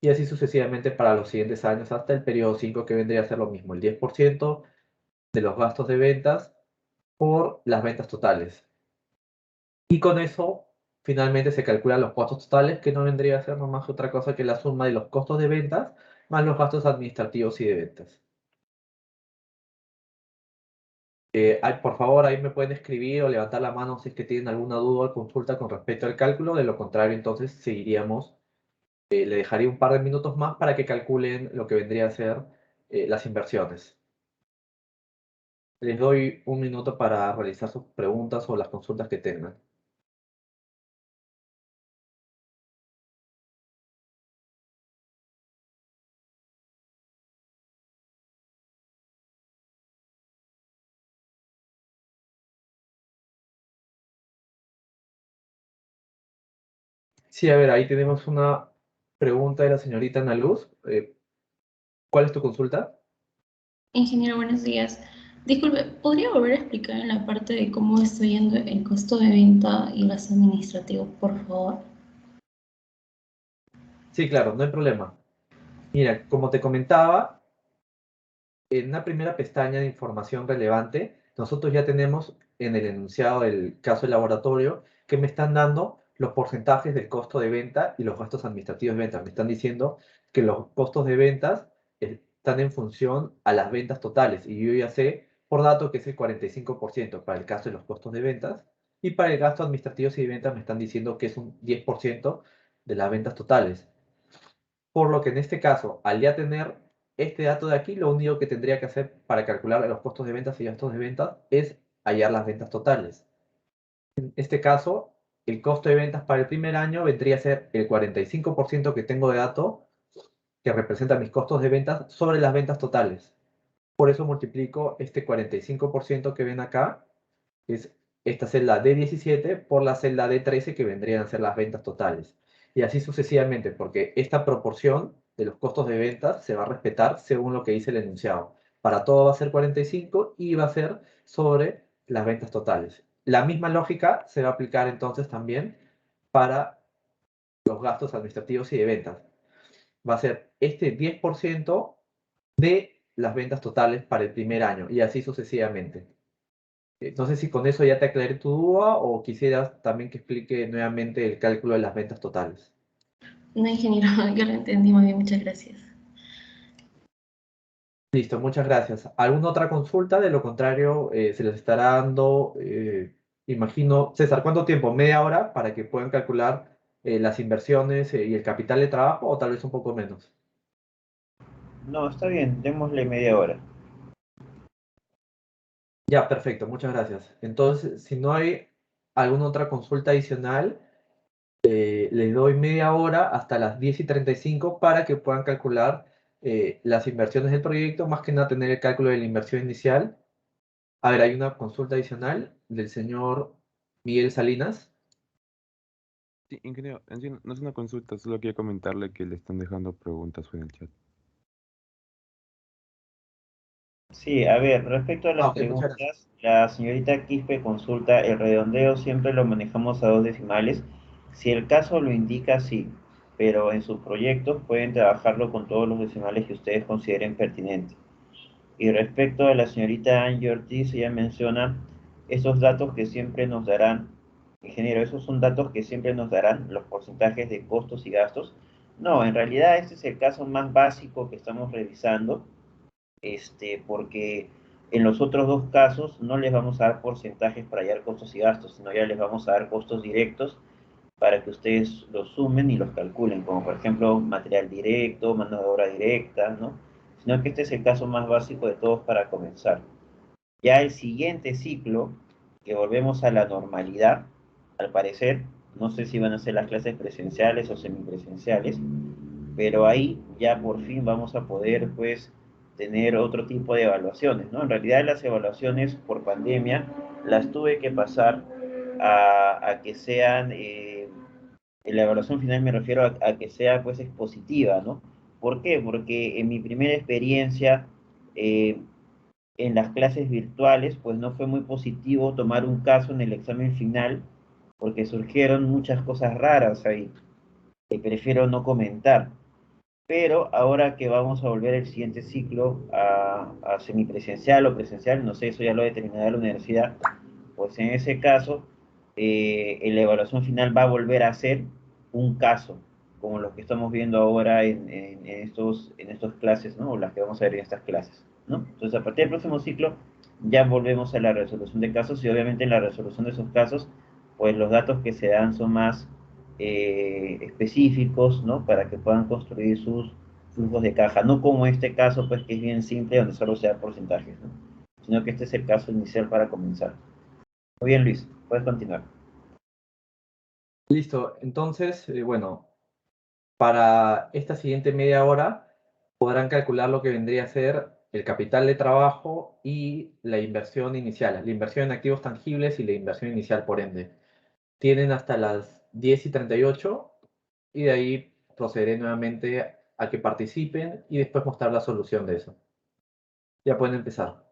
Y así sucesivamente para los siguientes años hasta el periodo 5, que vendría a ser lo mismo, el 10% de los gastos de ventas por las ventas totales. Y con eso, finalmente se calculan los costos totales, que no vendría a ser no más otra cosa que la suma de los costos de ventas más los gastos administrativos y de ventas. Por favor, ahí me pueden escribir o levantar la mano si es que tienen alguna duda o consulta con respecto al cálculo. De lo contrario, entonces seguiríamos. Le dejaría un par de minutos más para que calculen lo que vendría a ser las inversiones. Les doy un minuto para realizar sus preguntas o las consultas que tengan. Sí, a ver, ahí tenemos una pregunta de la señorita Ana Luz. ¿Cuál es tu consulta? Ingeniero, buenos días. Disculpe, ¿podría volver a explicar en la parte de cómo estoy yendo el costo de venta y los administrativos, por favor? Sí, claro, no hay problema. Mira, como te comentaba, en una primera pestaña de información relevante, nosotros ya tenemos en el enunciado del caso de laboratorio que me están dando los porcentajes del costo de venta y los gastos administrativos de venta. Me están diciendo que los costos de ventas están en función a las ventas totales y yo ya sé por dato que es el 45% para el caso de los costos de ventas y para el gasto administrativo y de ventas me están diciendo que es un 10% de las ventas totales. Por lo que en este caso, al ya tener este dato de aquí, lo único que tendría que hacer para calcular los costos de ventas y gastos de ventas es hallar las ventas totales. En este caso, el costo de ventas para el primer año vendría a ser el 45% que tengo de dato que representa mis costos de ventas sobre las ventas totales. Por eso multiplico este 45% que ven acá, que es esta celda D17 por la celda D13 que vendrían a ser las ventas totales. Y así sucesivamente, porque esta proporción de los costos de ventas se va a respetar según lo que dice el enunciado. Para todo va a ser 45 y va a ser sobre las ventas totales. La misma lógica se va a aplicar entonces también para los gastos administrativos y de ventas. Va a ser este 10% de las ventas totales para el primer año y así sucesivamente. No sé si con eso ya te aclaré tu duda o quisieras también que explique nuevamente el cálculo de las ventas totales. No, ingeniero, yo lo entendí muy bien, muchas gracias. Listo, muchas gracias. ¿Alguna otra consulta? De lo contrario, se les estará dando, imagino, César, ¿cuánto tiempo? ¿Media hora para que puedan calcular las inversiones y el capital de trabajo o tal vez un poco menos? No, está bien, démosle media hora. Ya, perfecto, muchas gracias. Entonces, si no hay alguna otra consulta adicional, les doy media hora hasta las 10:35 para que puedan calcular las inversiones del proyecto, más que nada tener el cálculo de la inversión inicial. A ver, hay una consulta adicional del señor Miguel Salinas. Sí, ingeniero, en sí no es una consulta, solo quería comentarle que le están dejando preguntas en el chat. Sí, a ver, respecto a las Ok, muchas gracias. preguntas, la señorita Quispe consulta, el redondeo siempre lo manejamos a dos decimales. Si el caso lo indica, sí, pero en sus proyectos pueden trabajarlo con todos los decimales que ustedes consideren pertinentes. Y respecto a la señorita Angie Ortiz, ella menciona esos datos que siempre nos darán, ingeniero, esos son datos que siempre nos darán los porcentajes de costos y gastos. No, en realidad este es el caso más básico que estamos revisando, porque en los otros dos casos no les vamos a dar porcentajes para hallar costos y gastos, sino ya les vamos a dar costos directos para que ustedes los sumen y los calculen, como por ejemplo material directo, mano de obra directa, ¿no? Sino que este es el caso más básico de todos para comenzar. Ya el siguiente ciclo, que volvemos a la normalidad, al parecer, no sé si van a ser las clases presenciales o semipresenciales, pero ahí ya por fin vamos a poder, pues, tener otro tipo de evaluaciones, ¿no? En realidad las evaluaciones por pandemia las tuve que pasar a que sean, en la evaluación final me refiero a que sea, pues, expositiva, ¿no? ¿Por qué? Porque en mi primera experiencia, eh, en las clases virtuales, pues no fue muy positivo tomar un caso en el examen final, porque surgieron muchas cosas raras ahí, que prefiero no comentar. Pero ahora que vamos a volver el siguiente ciclo a semipresencial o presencial, no sé, eso ya lo determinará la universidad, pues en ese caso, la evaluación final va a volver a ser un caso, como los que estamos viendo ahora en estos clases, ¿no? O las que vamos a ver en estas clases, ¿no? Entonces, a partir del próximo ciclo, ya volvemos a la resolución de casos y obviamente en la resolución de esos casos, pues los datos que se dan son más específicos, ¿no? Para que puedan construir sus flujos de caja, no como este caso, pues que es bien simple, donde solo se da porcentajes, ¿no? Sino que este es el caso inicial para comenzar. Muy bien, Luis, puedes continuar. Listo, entonces, bueno, para esta siguiente media hora podrán calcular lo que vendría a ser el capital de trabajo y la inversión inicial, la inversión en activos tangibles y la inversión inicial por ende. Tienen hasta las 10:38 y de ahí procederé nuevamente a que participen y después mostrar la solución de eso. Ya pueden empezar.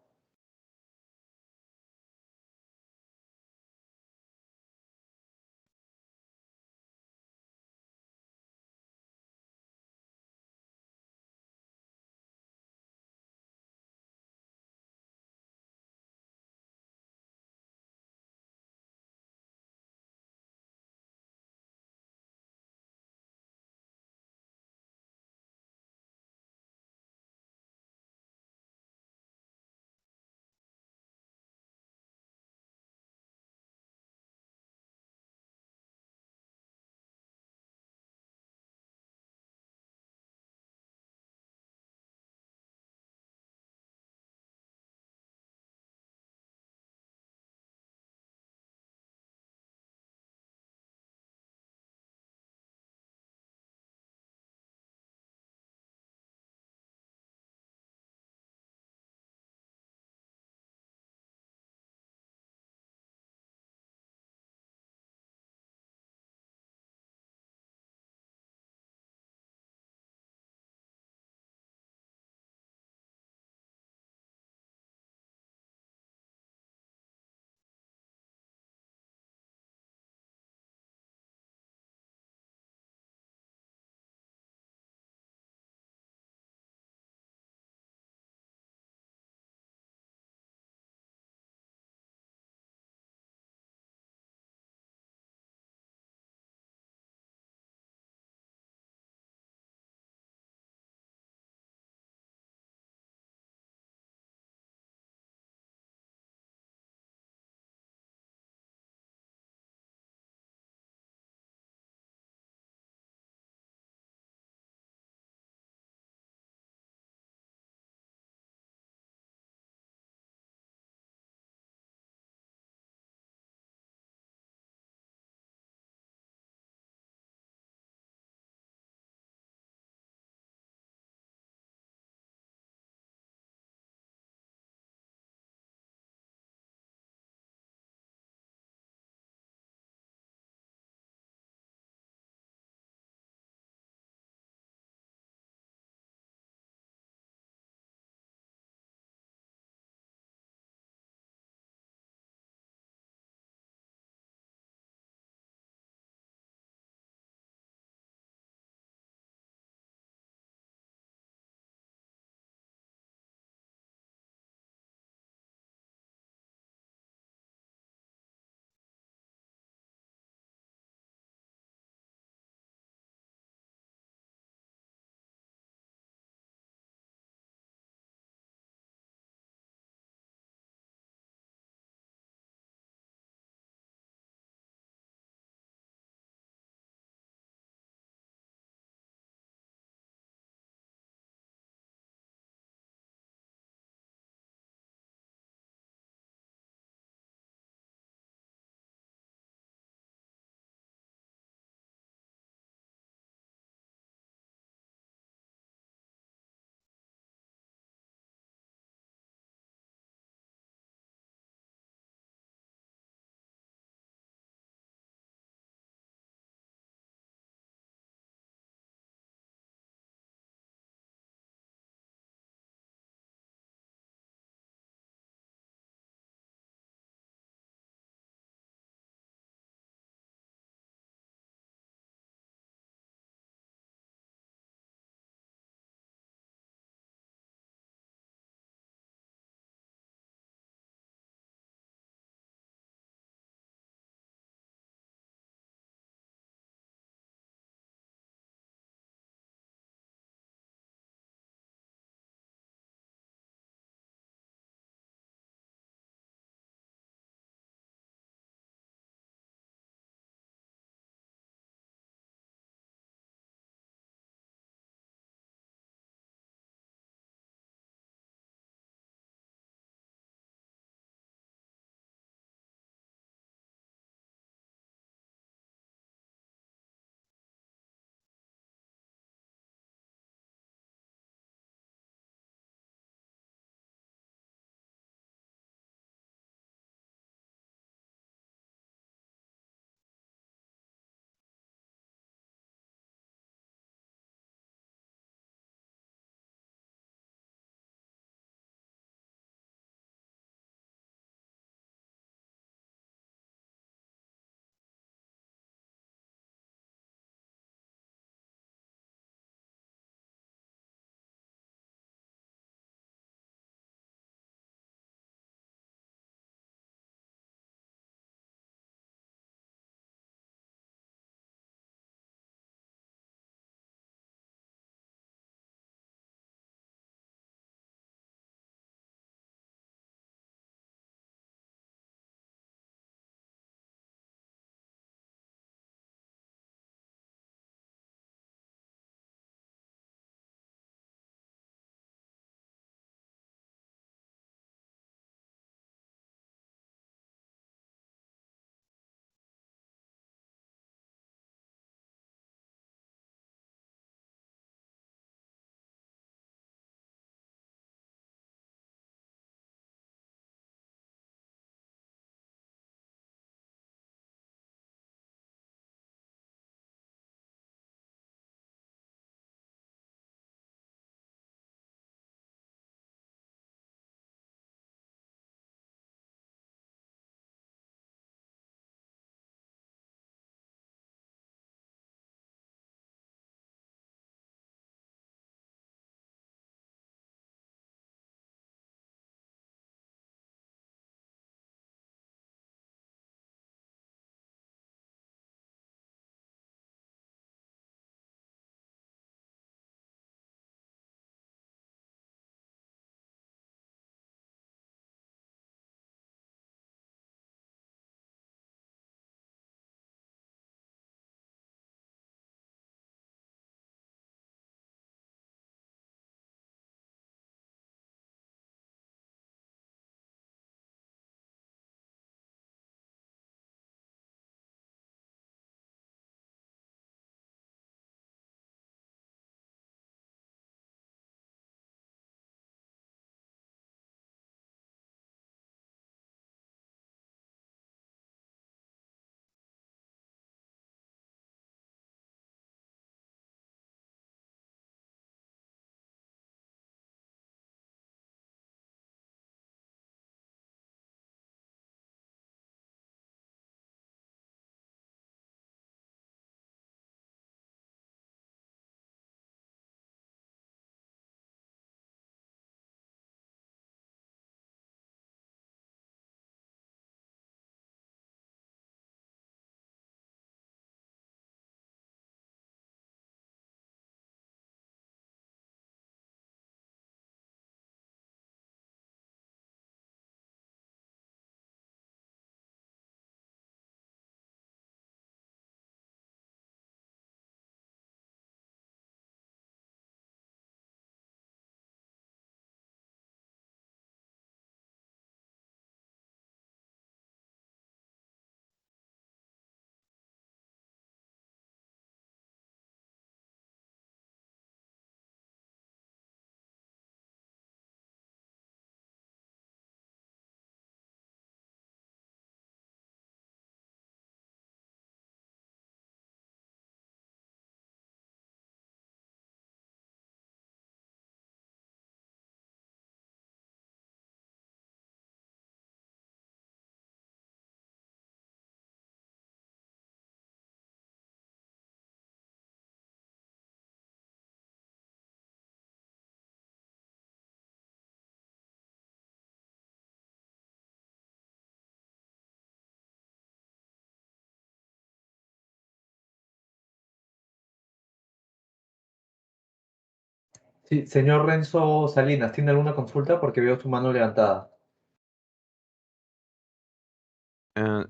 Sí, señor Renzo Salinas, ¿tiene alguna consulta? Porque veo su mano levantada.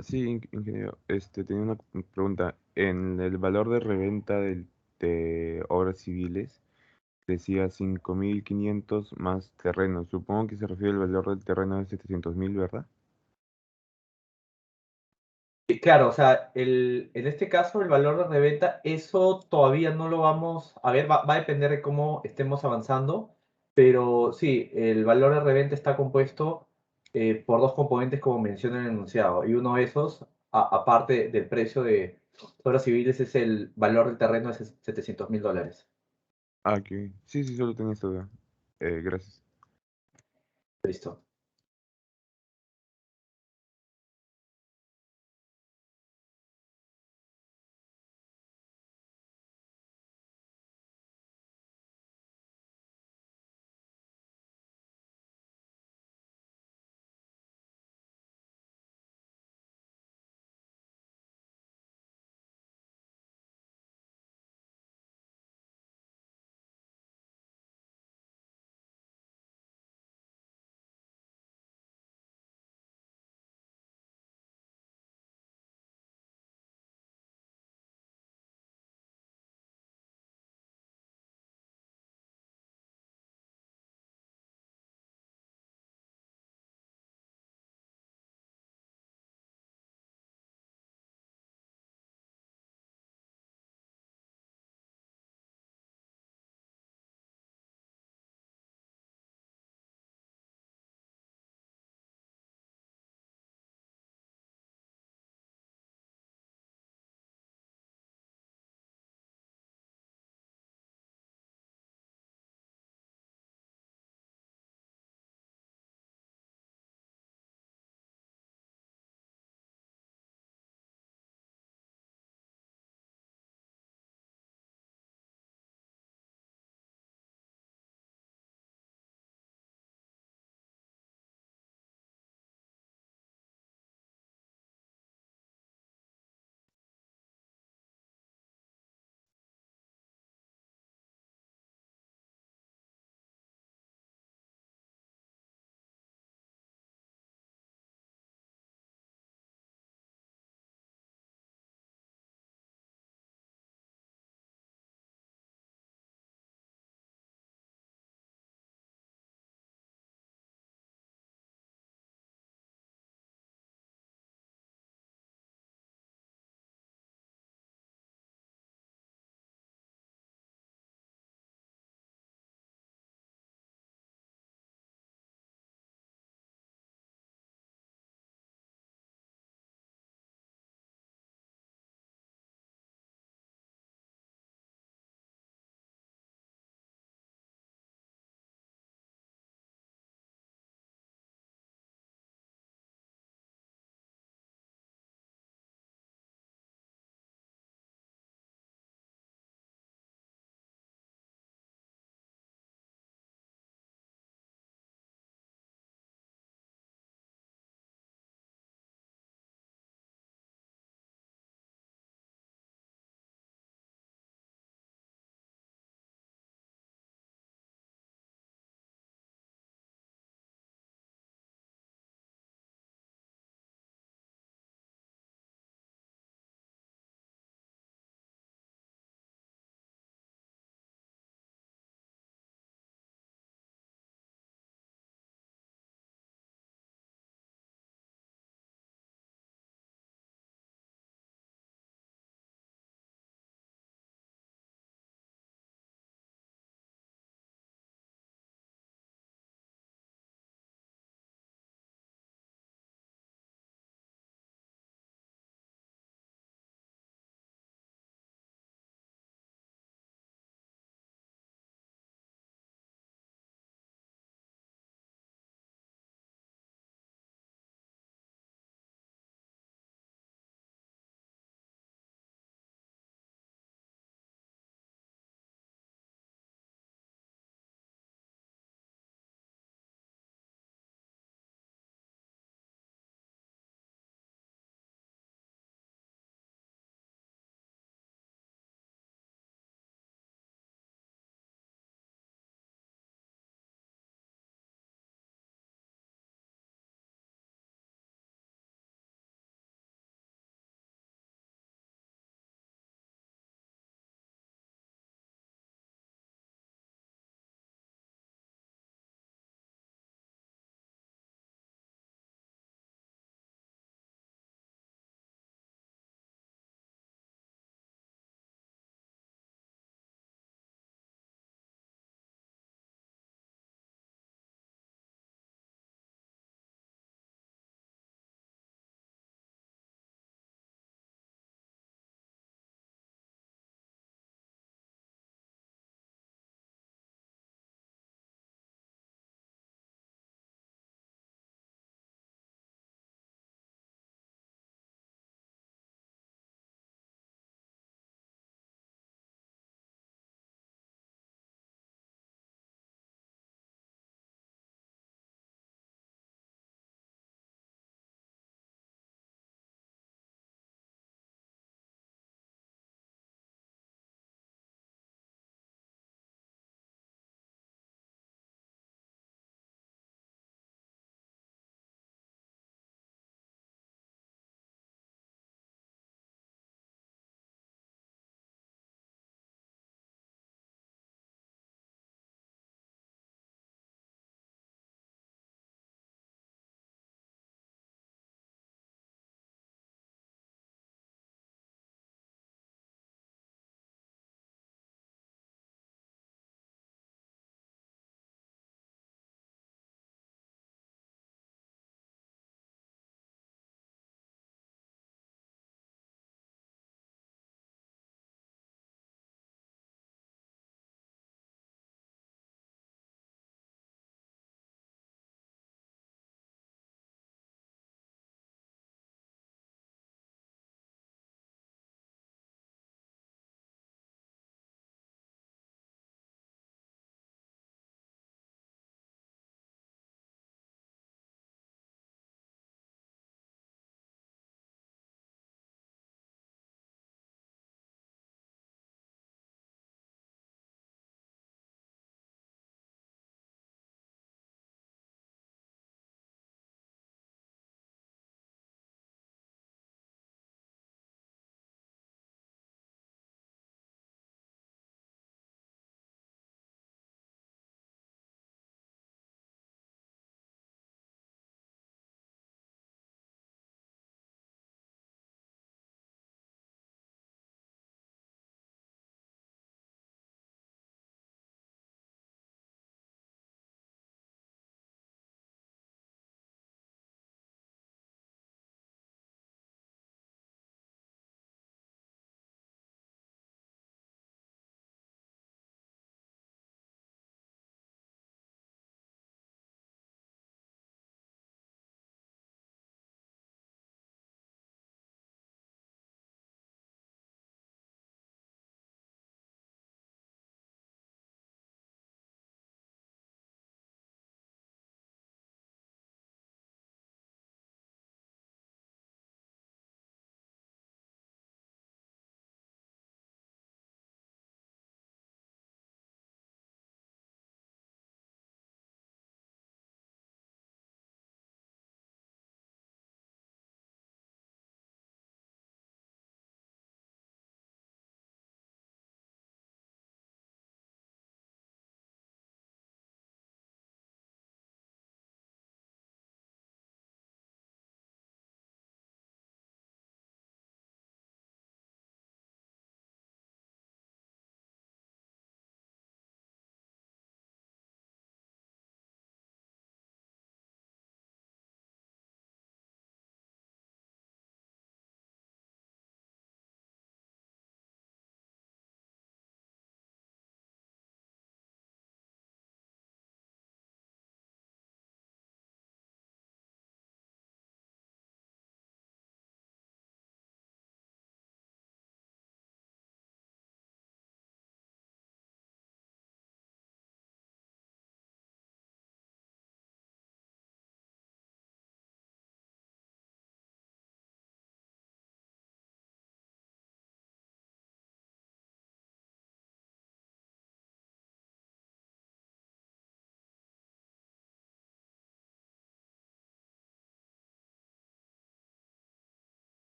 Sí, ingeniero, tenía una pregunta. En el valor de reventa de obras civiles, decía 5.500 más terreno. Supongo que se refiere al valor del terreno de 700.000, ¿verdad? Claro, o sea, en este caso el valor de reventa, eso todavía no lo vamos a ver, va a depender de cómo estemos avanzando, pero sí, el valor de reventa está compuesto por dos componentes como menciona en el enunciado, y uno de esos, aparte del precio de obras civiles, es el valor del terreno de $700.000. Ah, ok. Sí, sí, solo tenía esta duda. Gracias. Listo.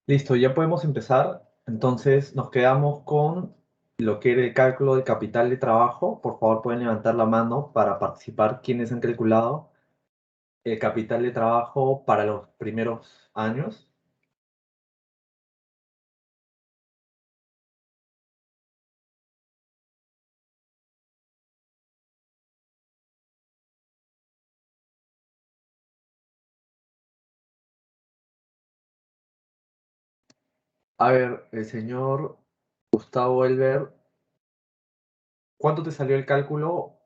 Listo, ya podemos empezar. Entonces nos quedamos con lo que era el cálculo de capital de trabajo. Por favor, pueden levantar la mano para participar quienes han calculado el capital de trabajo para los primeros años. A ver, el señor Gustavo Elber, ¿cuánto te salió el cálculo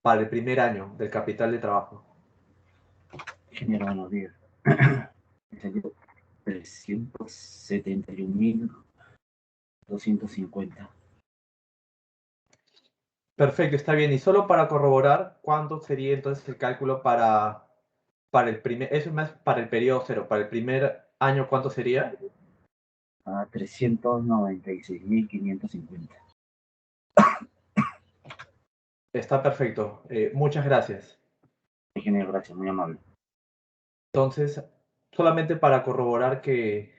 para el primer año del capital de trabajo? Ingeniero, buenos días. Me salió 371.250. Perfecto, está bien. Y solo para corroborar, ¿cuánto sería entonces el cálculo para el primer, eso es más para el periodo cero, para el primer año, ¿cuánto sería? 396.550. Está perfecto. Muchas gracias. Ingeniero, gracias, muy amable. Entonces, solamente para corroborar que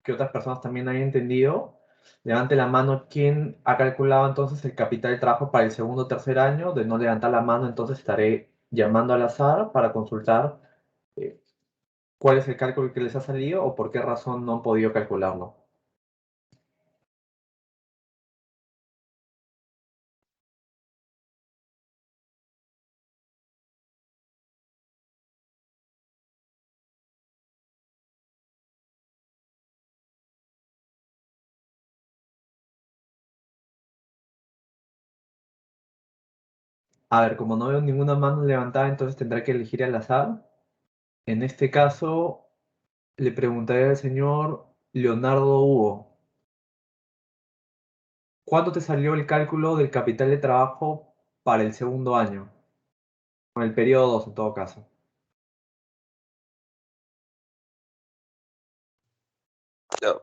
otras personas también hayan entendido, levante la mano quién ha calculado entonces el capital de trabajo para el segundo o tercer año. De no levantar la mano, entonces estaré llamando al azar para consultar eh, cuál es el cálculo que les ha salido o por qué razón no han podido calcularlo. A ver, como no veo ninguna mano levantada, entonces tendré que elegir al azar. En este caso, le preguntaré al señor Leonardo Hugo, ¿cuánto te salió el cálculo del capital de trabajo para el segundo año? O el periodo 2 en todo caso.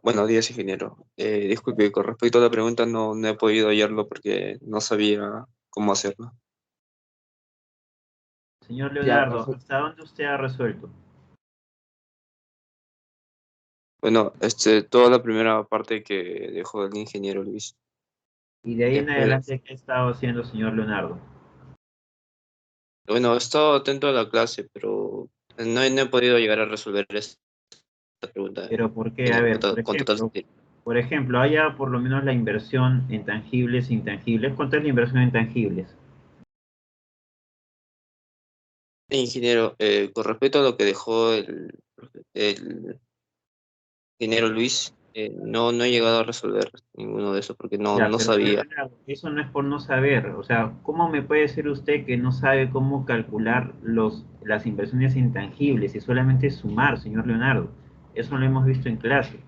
Buenos días, ingeniero. Disculpe, con respecto a la pregunta no he podido hallarlo porque no sabía cómo hacerlo. Señor Ya, Leonardo, perfecto. ¿hasta dónde usted ha resuelto? Bueno, toda la primera parte que dejó el ingeniero Luis. Y de ahí en Después, adelante, ¿qué ha estado haciendo, señor Leonardo? bueno, he estado atento a la clase, pero no he podido llegar a resolver esta pregunta, Pero ¿por qué? A ingeniero, ver, con total sinceridad. por ejemplo, haya por lo menos la inversión en tangibles e intangibles. ¿Cuánto es la inversión en tangibles? Ingeniero, con respecto a lo que dejó el ingeniero Luis, no he llegado a resolver ninguno de esos porque Ya, no pero señor sabía. Leonardo, eso no es por no saber. O sea, ¿cómo me puede decir usted que no sabe cómo calcular las inversiones intangibles y solamente sumar, señor Leonardo? Eso lo hemos visto en clase.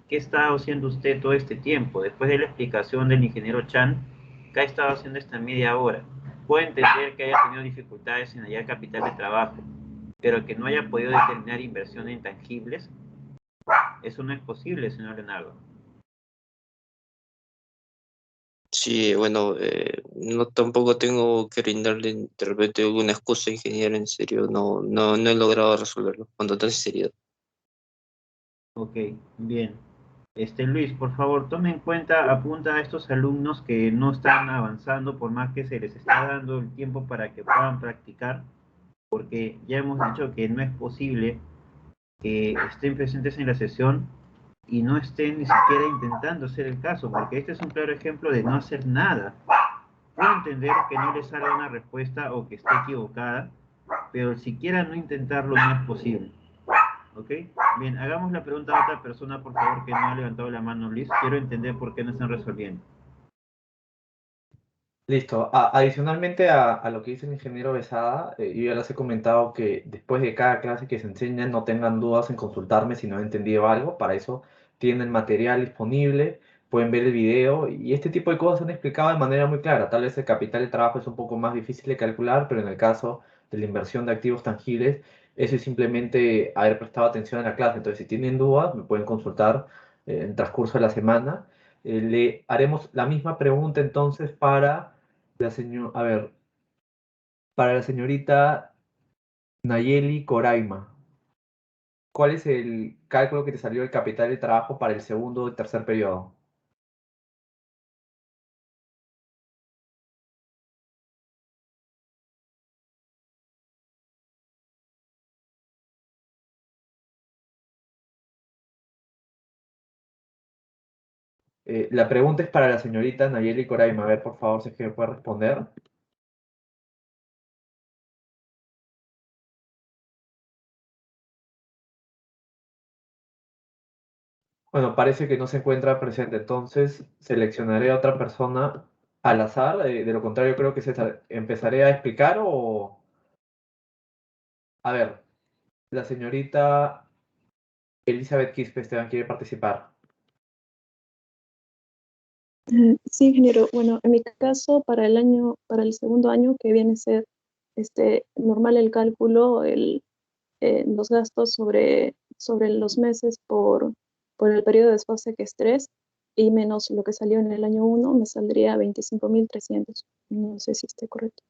¿Qué ha estado haciendo usted todo este tiempo? Después de la explicación del ingeniero Chan, ¿qué ha estado haciendo esta media hora? Puedo entender que haya tenido dificultades en hallar capital de trabajo, pero que no haya podido determinar inversión en tangibles, eso no es posible, señor Leonardo. Sí, bueno, no tampoco tengo que brindarle de repente alguna excusa, ingeniero, en serio, no he logrado resolverlo con total sinceridad. Ok, bien. Luis, por favor, tome en cuenta, apunta a estos alumnos que no están avanzando por más que se les está dando el tiempo para que puedan practicar, porque ya hemos dicho que no es posible que estén presentes en la sesión y no estén ni siquiera intentando hacer el caso, porque este es un claro ejemplo de no hacer nada. Puedo entender que no les salga una respuesta o que esté equivocada, pero siquiera no intentarlo no es posible. ¿Ok? Bien, hagamos la pregunta a otra persona, por favor, que no ha levantado la mano, Luis. Quiero entender por qué no están resolviendo. Listo. Adicionalmente a lo que dice el ingeniero Besada, yo ya les he comentado que después de cada clase que se enseña no tengan dudas en consultarme si no han entendido algo. Para eso tienen material disponible, pueden ver el video y este tipo de cosas se han explicado de manera muy clara. Tal vez el capital de trabajo es un poco más difícil de calcular, pero en el caso de la inversión de activos tangibles, eso es simplemente haber prestado atención a la clase. Entonces, si tienen dudas, me pueden consultar en el transcurso de la semana. Le haremos la misma pregunta entonces a ver, para la señorita Nayeli Coraima. ¿Cuál es el cálculo que te salió del capital de trabajo para el segundo y tercer periodo? La pregunta es para la señorita Nayeli Coraima. A ver, por favor, si es que me puede responder. Bueno, parece que no se encuentra presente, entonces seleccionaré a otra persona al azar. De lo contrario, creo que empezaré a explicar o... A ver, la señorita Elizabeth Quispe Esteban quiere participar. Sí, ingeniero. Bueno, en mi caso, para el segundo año, que viene a ser normal el cálculo, los gastos sobre los meses por el periodo de desfase que es 3 y menos lo que salió en el año 1, me saldría 25.300. No sé si esté correcto.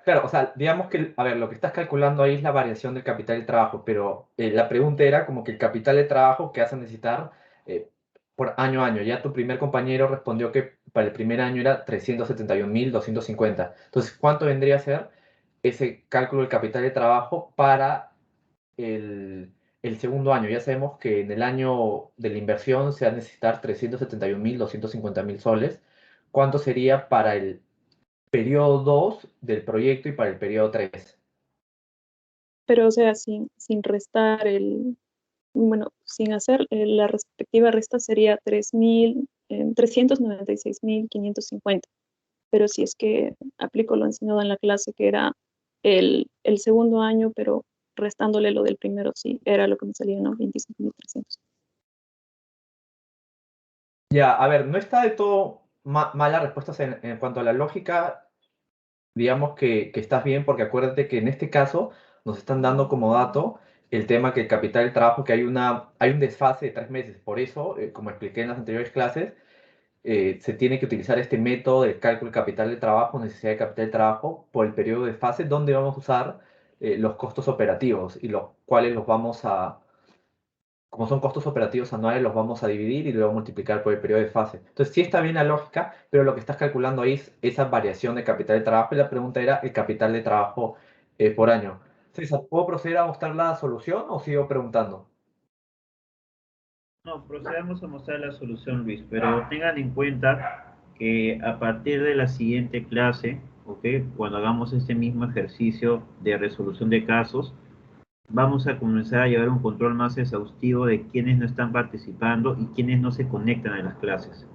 Claro, o sea, digamos que, a ver, lo que estás calculando ahí es la variación del capital de trabajo, pero la pregunta era como que el capital de trabajo que vas a necesitar por año a año. Ya tu primer compañero respondió que para el primer año era 371.250. Entonces, ¿cuánto vendría a ser ese cálculo del capital de trabajo para el, el segundo año? Ya sabemos que en el año de la inversión se va a necesitar 371.250 soles. ¿Cuánto sería para el periodo 2 del proyecto y para el periodo 3? Pero, o sea, sin restar bueno, sin hacer la respectiva resta sería 396.550. Pero si es que aplico lo enseñado en la clase, que era el segundo año, pero restándole lo del primero, sí, era lo que me salía, ¿no? 25.300. Ya, a ver, no está de todo mala respuesta en cuanto a la lógica. Digamos que estás bien, porque acuérdate que en este caso nos están dando como dato el tema que el capital del trabajo, que hay un desfase de 3 meses. Por eso, como expliqué en las anteriores clases, se tiene que utilizar este método de cálculo de capital de trabajo, necesidad de capital de trabajo, por el periodo de fase, donde vamos a usar los costos operativos y los cuales los vamos a, como son costos operativos anuales, los vamos a dividir y luego multiplicar por el periodo de fase. Entonces, sí está bien la lógica, pero lo que estás calculando ahí es esa variación de capital de trabajo y la pregunta era el capital de trabajo por año. César, ¿puedo proceder a mostrar la solución o sigo preguntando? No, procedamos a mostrar la solución, Luis, pero tengan en cuenta que a partir de la siguiente clase, ¿ok? Cuando hagamos este mismo ejercicio de resolución de casos, vamos a comenzar a llevar un control más exhaustivo de quiénes no están participando y quiénes no se conectan a las clases,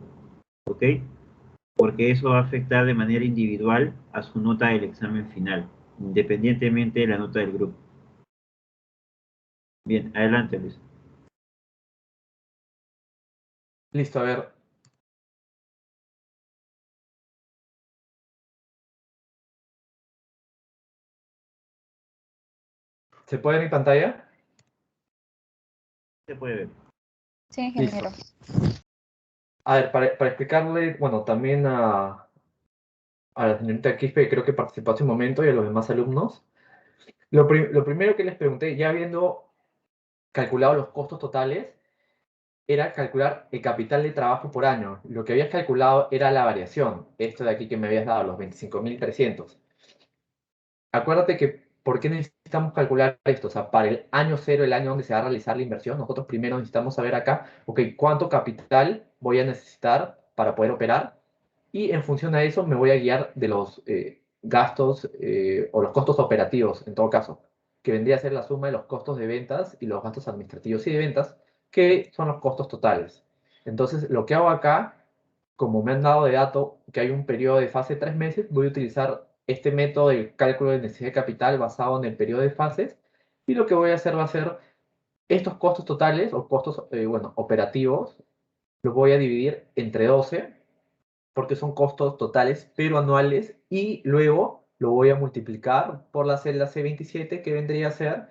¿ok? Porque eso va a afectar de manera individual a su nota del examen final, independientemente de la nota del grupo. Bien, adelante, Luis. Listo, a ver. ¿Se puede ver mi pantalla? Se puede ver. Sí, Listo. ingeniero. A ver, para explicarle, bueno, también a la señorita Quispe, que creo que participó hace un momento, y a los demás alumnos, lo primero que les pregunté, ya habiendo calculado los costos totales, era calcular el capital de trabajo por año. Lo que habías calculado era la variación, esto de aquí que me habías dado, los 25.300. Acuérdate que, ¿por qué necesitamos calcular esto? O sea, para el año cero, el año donde se va a realizar la inversión, nosotros primero necesitamos saber acá, ok, ¿cuánto capital voy a necesitar para poder operar? Y en función a eso me voy a guiar de los gastos o los costos operativos, en todo caso, que vendría a ser la suma de los costos de ventas y los gastos administrativos y de ventas, que son los costos totales. Entonces, lo que hago acá, como me han dado de dato que hay un periodo de fase de 3 meses, voy a utilizar este método de cálculo de necesidad de capital basado en el periodo de fases, y lo que voy a hacer va a ser estos costos totales o costos, bueno, operativos, los voy a dividir entre 12 porque son costos totales, pero anuales, y luego lo voy a multiplicar por la celda C27, que vendría a ser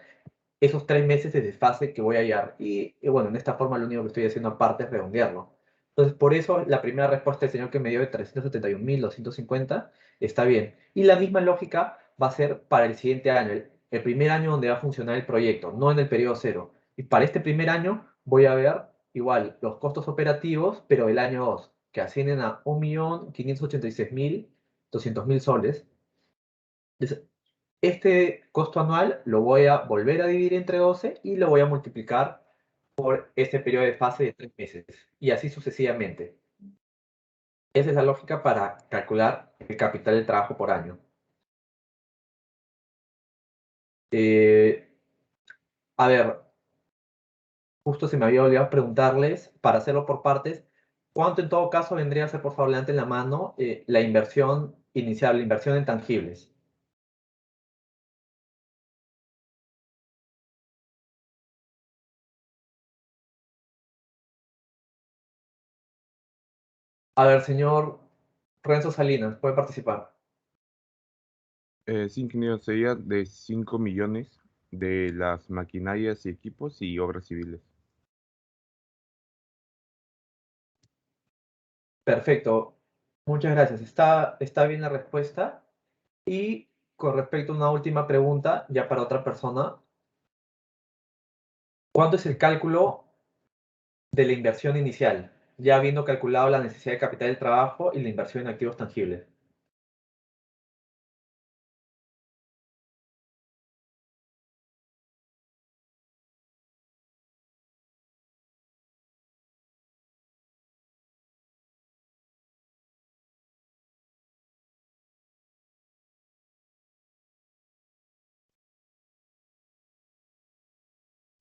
esos 3 meses de desfase que voy a hallar. Y bueno, en esta forma lo único que estoy haciendo aparte es redondearlo. Entonces, por eso la primera respuesta del señor que me dio de 371.250 está bien. Y la misma lógica va a ser para el siguiente año. el primer año donde va a funcionar el proyecto, no en el periodo cero. Y para este primer año voy a ver igual los costos operativos, pero del año 2, que ascienden a 1.586.200.000 soles. Entonces, este costo anual lo voy a volver a dividir entre 12 y lo voy a multiplicar por este periodo de fase de 3 meses. Y así sucesivamente. Esa es la lógica para calcular el capital del trabajo por año. A ver, justo se me había olvidado preguntarles, para hacerlo por partes, ¿cuánto en todo caso vendría a ser, por favor, delante en la mano, la inversión inicial, la inversión en tangibles? A ver, señor Renzo Salinas, puede participar. Sí, ingeniero, sería de 5 millones de las maquinarias y equipos y obras civiles. Perfecto. Muchas gracias. Está bien la respuesta. Y con respecto a una última pregunta, ya para otra persona, ¿cuánto es el cálculo de la inversión inicial? Ya habiendo calculado la necesidad de capital del trabajo y la inversión en activos tangibles.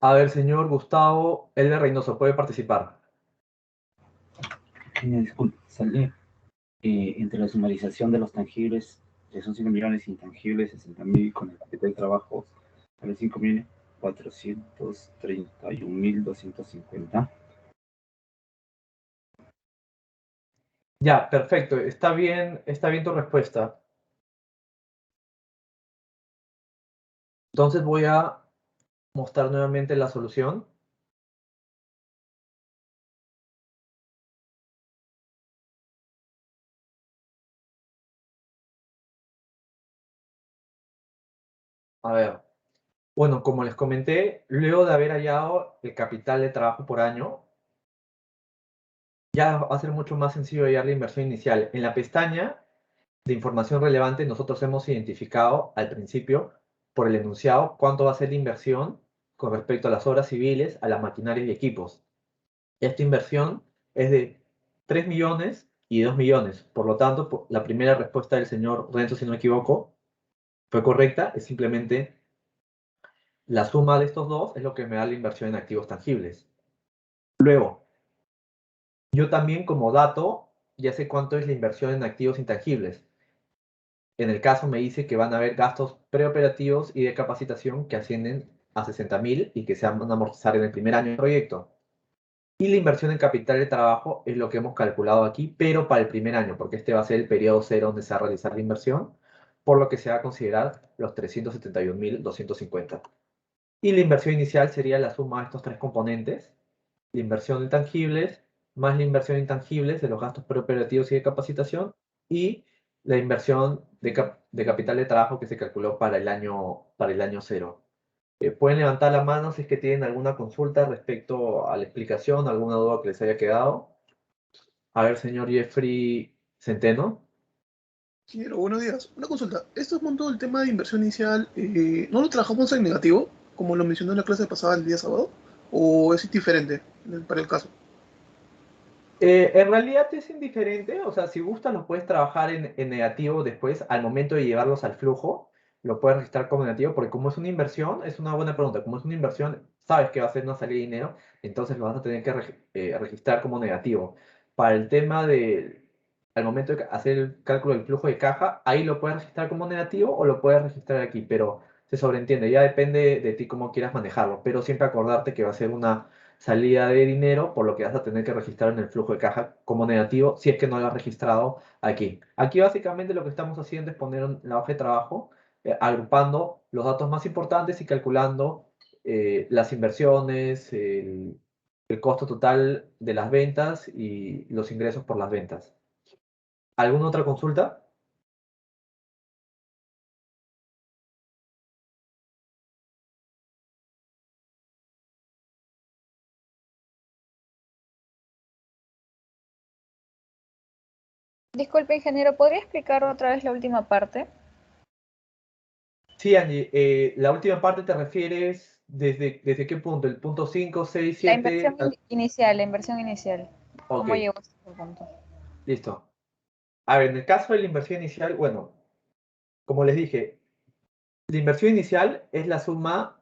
A ver, señor Gustavo L. Reynoso, puede participar. Disculpe, sale entre la sumarización de los tangibles, que son 5 millones, intangibles, 60.000, con el capital de trabajo, sale 5.431.250. Ya, perfecto. Está bien tu respuesta. Entonces voy a mostrar nuevamente la solución. A ver. Bueno, como les comenté, luego de haber hallado el capital de trabajo por año, ya va a ser mucho más sencillo hallar la inversión inicial. En la pestaña de información relevante, nosotros hemos identificado al principio, por el enunciado, cuánto va a ser la inversión con respecto a las obras civiles, a las maquinarias y equipos. Esta inversión es de 3 millones y 2 millones. Por lo tanto, la primera respuesta del señor Renzo, si no me equivoco, fue correcta. Es simplemente la suma de estos dos es lo que me da la inversión en activos tangibles. Luego, yo también como dato ya sé cuánto es la inversión en activos intangibles. En el caso me dice que van a haber gastos preoperativos y de capacitación que ascienden a 60.000 y que se van a amortizar en el primer año del proyecto. Y la inversión en capital de trabajo es lo que hemos calculado aquí, pero para el primer año, porque este va a ser el periodo cero donde se va a realizar la inversión, por lo que se va a considerar los 371.250. Y la inversión inicial sería la suma de estos tres componentes: la inversión en tangibles, más la inversión en intangibles de los gastos preoperativos y de capacitación, y la inversión de capital de trabajo que se calculó para el año cero. Pueden levantar la mano si es que tienen alguna consulta respecto a la explicación, alguna duda que les haya quedado. A ver, señor Jeffrey Centeno. Ingeniero, buenos días. Una consulta. ¿Esto es todo el tema de inversión inicial? ¿No lo trabajamos en negativo, como lo mencionó en la clase pasada el día sábado? ¿O es diferente para el caso? En realidad es indiferente, o sea, si gustas lo puedes trabajar en negativo después, al momento de llevarlos al flujo, lo puedes registrar como negativo, porque como es una inversión, es una buena pregunta, como es una inversión, sabes que va a ser una salida de dinero, entonces lo vas a tener que registrar como negativo. Para el tema de, al momento de hacer el cálculo del flujo de caja, ahí lo puedes registrar como negativo o lo puedes registrar aquí, pero se sobreentiende, ya depende de ti cómo quieras manejarlo, pero siempre acordarte que va a ser una salida de dinero, por lo que vas a tener que registrar en el flujo de caja como negativo si es que no lo has registrado aquí. Aquí básicamente lo que estamos haciendo es poner en la hoja de trabajo, agrupando los datos más importantes y calculando las inversiones, el costo total de las ventas y los ingresos por las ventas. ¿Alguna otra consulta? Disculpe, ingeniero, ¿podría explicar otra vez la última parte? Sí, Angie, la última parte te refieres desde qué punto, el punto 5, 6, La 7. inversión inicial, la inversión inicial. Ok, ¿Cómo llegó a este punto? listo. A ver, en el caso de la inversión inicial, bueno, como les dije, la inversión inicial es la suma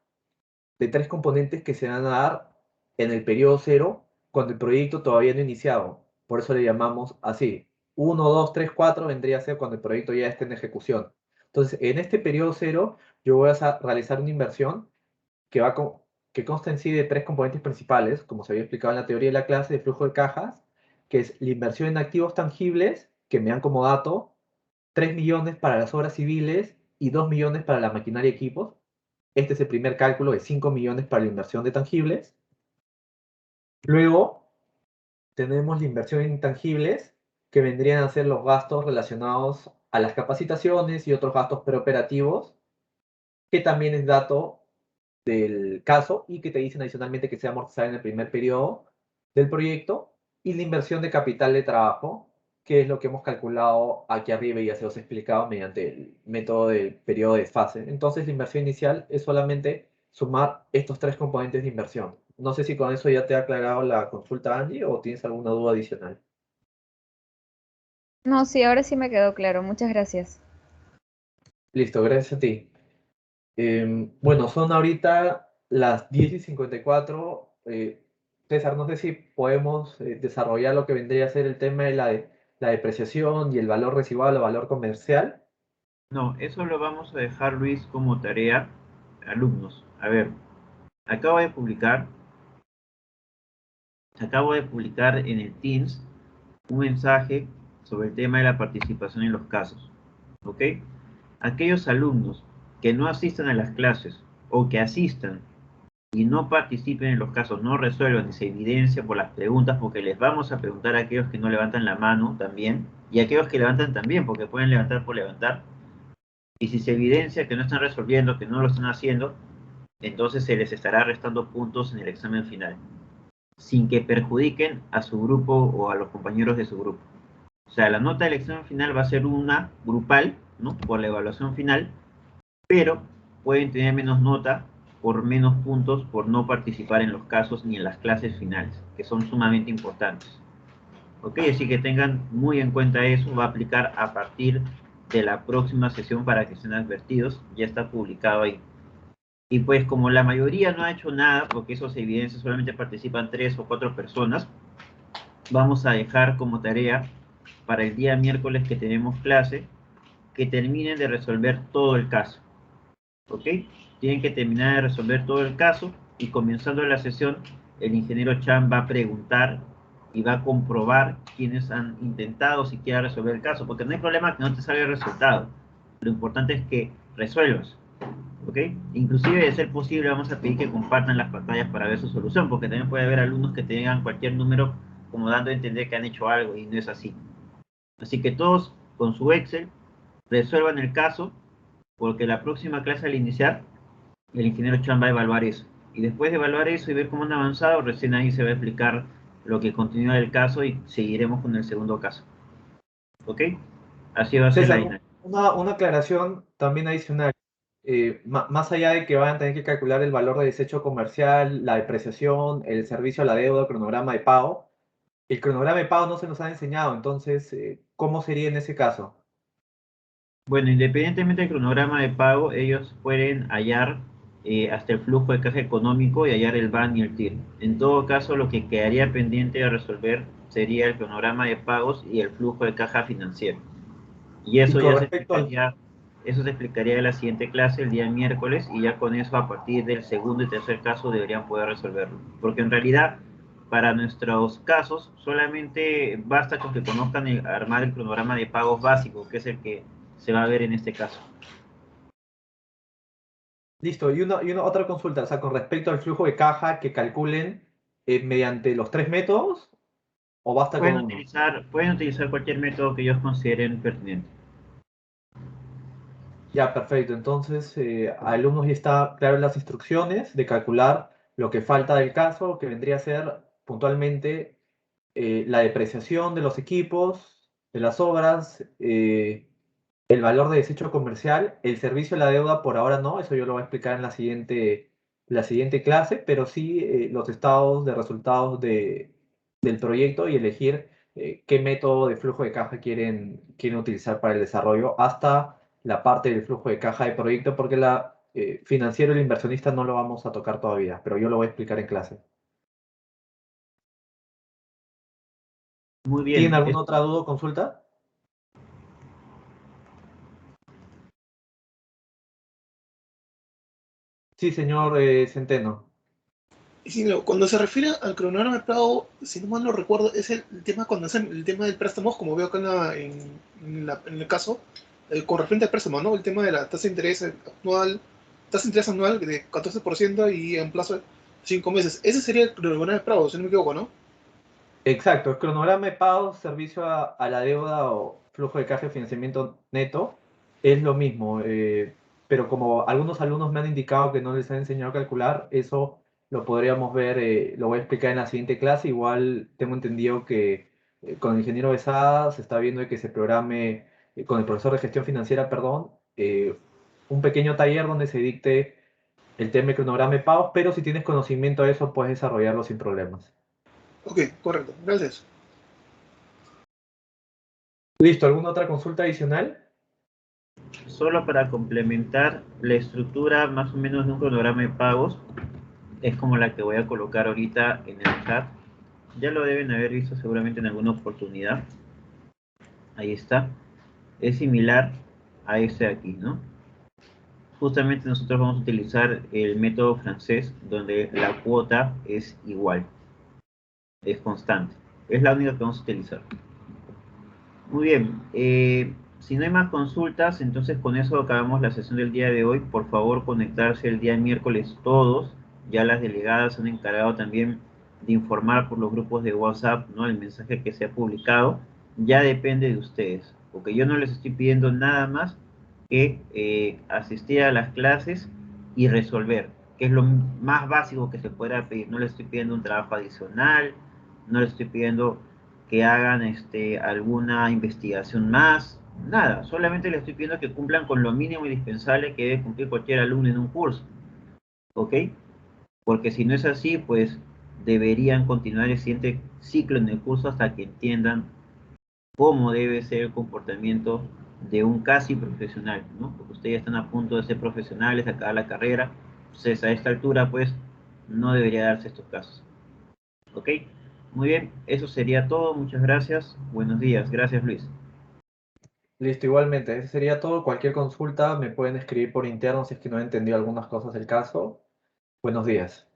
de tres componentes que se van a dar en el periodo cero cuando el proyecto todavía no ha iniciado. Por eso le llamamos así. 1, 2, 3, 4 vendría a ser cuando el proyecto ya esté en ejecución. Entonces, en este periodo cero, yo voy a realizar una inversión que, que consta en sí de tres componentes principales, como se había explicado en la teoría de la clase de flujo de cajas, que es la inversión en activos tangibles, que me dan como dato 3 millones para las obras civiles y 2 millones para la maquinaria y equipos. Este es el primer cálculo de 5 millones para la inversión de tangibles. Luego tenemos la inversión en intangibles, que vendrían a ser los gastos relacionados a las capacitaciones y otros gastos preoperativos, que también es dato del caso y que te dicen adicionalmente que se va a amortizar en el primer periodo del proyecto, y la inversión de capital de trabajo, que es lo que hemos calculado aquí arriba y ya se los he explicado mediante el método del periodo de fase. Entonces la inversión inicial es solamente sumar estos tres componentes de inversión. No sé si con eso ya te ha aclarado la consulta, Angie, o tienes alguna duda adicional. No, sí, ahora sí me quedó claro. Muchas gracias. Listo, gracias a ti. Bueno, son ahorita las 10:54. César, no sé si podemos desarrollar lo que vendría a ser el tema de la depreciación y el valor residual o valor comercial. No, eso lo vamos a dejar, Luis, como tarea, alumnos. A ver, acabo de publicar, en el Teams un mensaje sobre el tema de la participación en los casos. ¿Ok? Aquellos alumnos que no asistan a las clases o que asistan y no participen en los casos, no resuelvan y se evidencia por las preguntas, porque les vamos a preguntar a aquellos que no levantan la mano también, y a aquellos que levantan también, porque pueden levantar por levantar, y si se evidencia que no están resolviendo, que no lo están haciendo, entonces se les estará restando puntos en el examen final, sin que perjudiquen a su grupo o a los compañeros de su grupo. O sea, la nota del examen final va a ser una grupal, ¿no? Por la evaluación final, pero pueden tener menos nota por menos puntos por no participar en los casos ni en las clases finales, que son sumamente importantes. Ok, así que tengan muy en cuenta eso, va a aplicar a partir de la próxima sesión para que estén advertidos, ya está publicado ahí. Y pues como la mayoría no ha hecho nada, porque eso se evidencia, solamente participan 3 o 4 personas, vamos a dejar como tarea para el día miércoles que tenemos clase, que terminen de resolver todo el caso. ¿Ok? Tienen que terminar de resolver todo el caso y comenzando la sesión, el ingeniero Chan va a preguntar y va a comprobar quiénes han intentado siquiera resolver el caso, porque no hay problema que no te salga el resultado. Lo importante es que resuelvas. ¿Ok? Inclusive, de ser posible, vamos a pedir que compartan las pantallas para ver su solución, porque también puede haber alumnos que tengan cualquier número como dando a entender que han hecho algo y no es así. Así que todos con su Excel resuelvan el caso, porque la próxima clase al iniciar, el ingeniero Chan va a evaluar eso. Y después de evaluar eso y ver cómo han avanzado, recién ahí se va a explicar lo que continúa del caso y seguiremos con el segundo caso. ¿Ok? Así va a ser la César, dinámica. una aclaración también adicional. Más allá de que van a tener que calcular el valor de desecho comercial, la depreciación, el servicio a la deuda, el cronograma de pago, el cronograma de pago no se nos ha enseñado, entonces, ¿cómo sería en ese caso? Bueno, independientemente del cronograma de pago, ellos pueden hallar hasta el flujo de caja económico y hallar el BAN y el TIR. En todo caso, lo que quedaría pendiente de resolver sería el cronograma de pagos y el flujo de caja financiero. Y Y eso con ya se respecto al... explicaría, eso se explicaría en la siguiente clase, el día miércoles, y ya con eso, a partir del segundo y tercer caso, deberían poder resolverlo. Porque en realidad, para nuestros casos, solamente basta con que conozcan armar el cronograma de pagos básico, que es el que se va a ver en este caso. Listo, y una otra consulta, o sea, con respecto al flujo de caja que calculen mediante los tres métodos, o basta con uno. Pueden utilizar cualquier método que ellos consideren pertinente. Ya, perfecto. Entonces, a alumnos ya está claro las instrucciones de calcular lo que falta del caso, que vendría a ser puntualmente la depreciación de los equipos, de las obras, el valor de desecho comercial, el servicio de la deuda por ahora no, eso yo lo voy a explicar en la siguiente clase, pero sí los estados de resultados del proyecto y elegir qué método de flujo de caja quieren utilizar para el desarrollo hasta la parte del flujo de caja de proyecto, porque la financiero y el inversionista no lo vamos a tocar todavía, pero yo lo voy a explicar en clase. Muy ¿Tienen bien. alguna otra duda o consulta? Sí, señor Centeno. Sí, no, cuando se refiere al cronograma de pago, si no mal no recuerdo, es el tema cuando hacen el tema del préstamo, como veo acá en el caso, con referente al préstamo, ¿no? El tema de la tasa de interés anual de 14% y en plazo de 5 meses. Ese sería el cronograma de pago, si no me equivoco, ¿no? Exacto, el cronograma de pagos, servicio a la deuda o flujo de caja de financiamiento neto es lo mismo, pero como algunos alumnos me han indicado que no les han enseñado a calcular, eso lo podríamos ver, lo voy a explicar en la siguiente clase. Igual tengo entendido que con el ingeniero Besada se está viendo de que se programe, con el profesor de gestión financiera, perdón, un pequeño taller donde se dicte el tema de cronograma de pagos, pero si tienes conocimiento de eso puedes desarrollarlo sin problemas. Ok, correcto, gracias. Listo, ¿alguna otra consulta adicional? Solo para complementar, la estructura más o menos de un cronograma de pagos es como la que voy a colocar ahorita en el chat. Ya lo deben haber visto seguramente en alguna oportunidad. Ahí está. Es similar a este de aquí, ¿no? Justamente nosotros vamos a utilizar el método francés, donde la cuota es igual, es constante. Es la única que vamos a utilizar. Muy bien, si no hay más consultas, entonces con eso acabamos la sesión del día de hoy. Por favor, conectarse el día miércoles todos. Ya las delegadas han encargado también de informar por los grupos de WhatsApp, ¿no? El mensaje que se ha publicado. Ya depende de ustedes, porque yo no les estoy pidiendo nada más que asistir a las clases y resolver, que es lo más básico que se pueda pedir. No les estoy pidiendo un trabajo adicional, no les estoy pidiendo que hagan alguna investigación más, nada, solamente les estoy pidiendo que cumplan con lo mínimo indispensable que debe cumplir cualquier alumno en un curso, ¿ok? Porque si no es así, pues deberían continuar el siguiente ciclo en el curso hasta que entiendan cómo debe ser el comportamiento de un casi profesional, ¿no? Porque ustedes ya están a punto de ser profesionales, de acabar la carrera, entonces a esta altura, pues, no debería darse estos casos, ¿ok? Muy bien, eso sería todo. Muchas gracias. Buenos días. Gracias, Luis. Listo, igualmente, eso sería todo. Cualquier consulta me pueden escribir por interno si es que no he entendido algunas cosas del caso. Buenos días.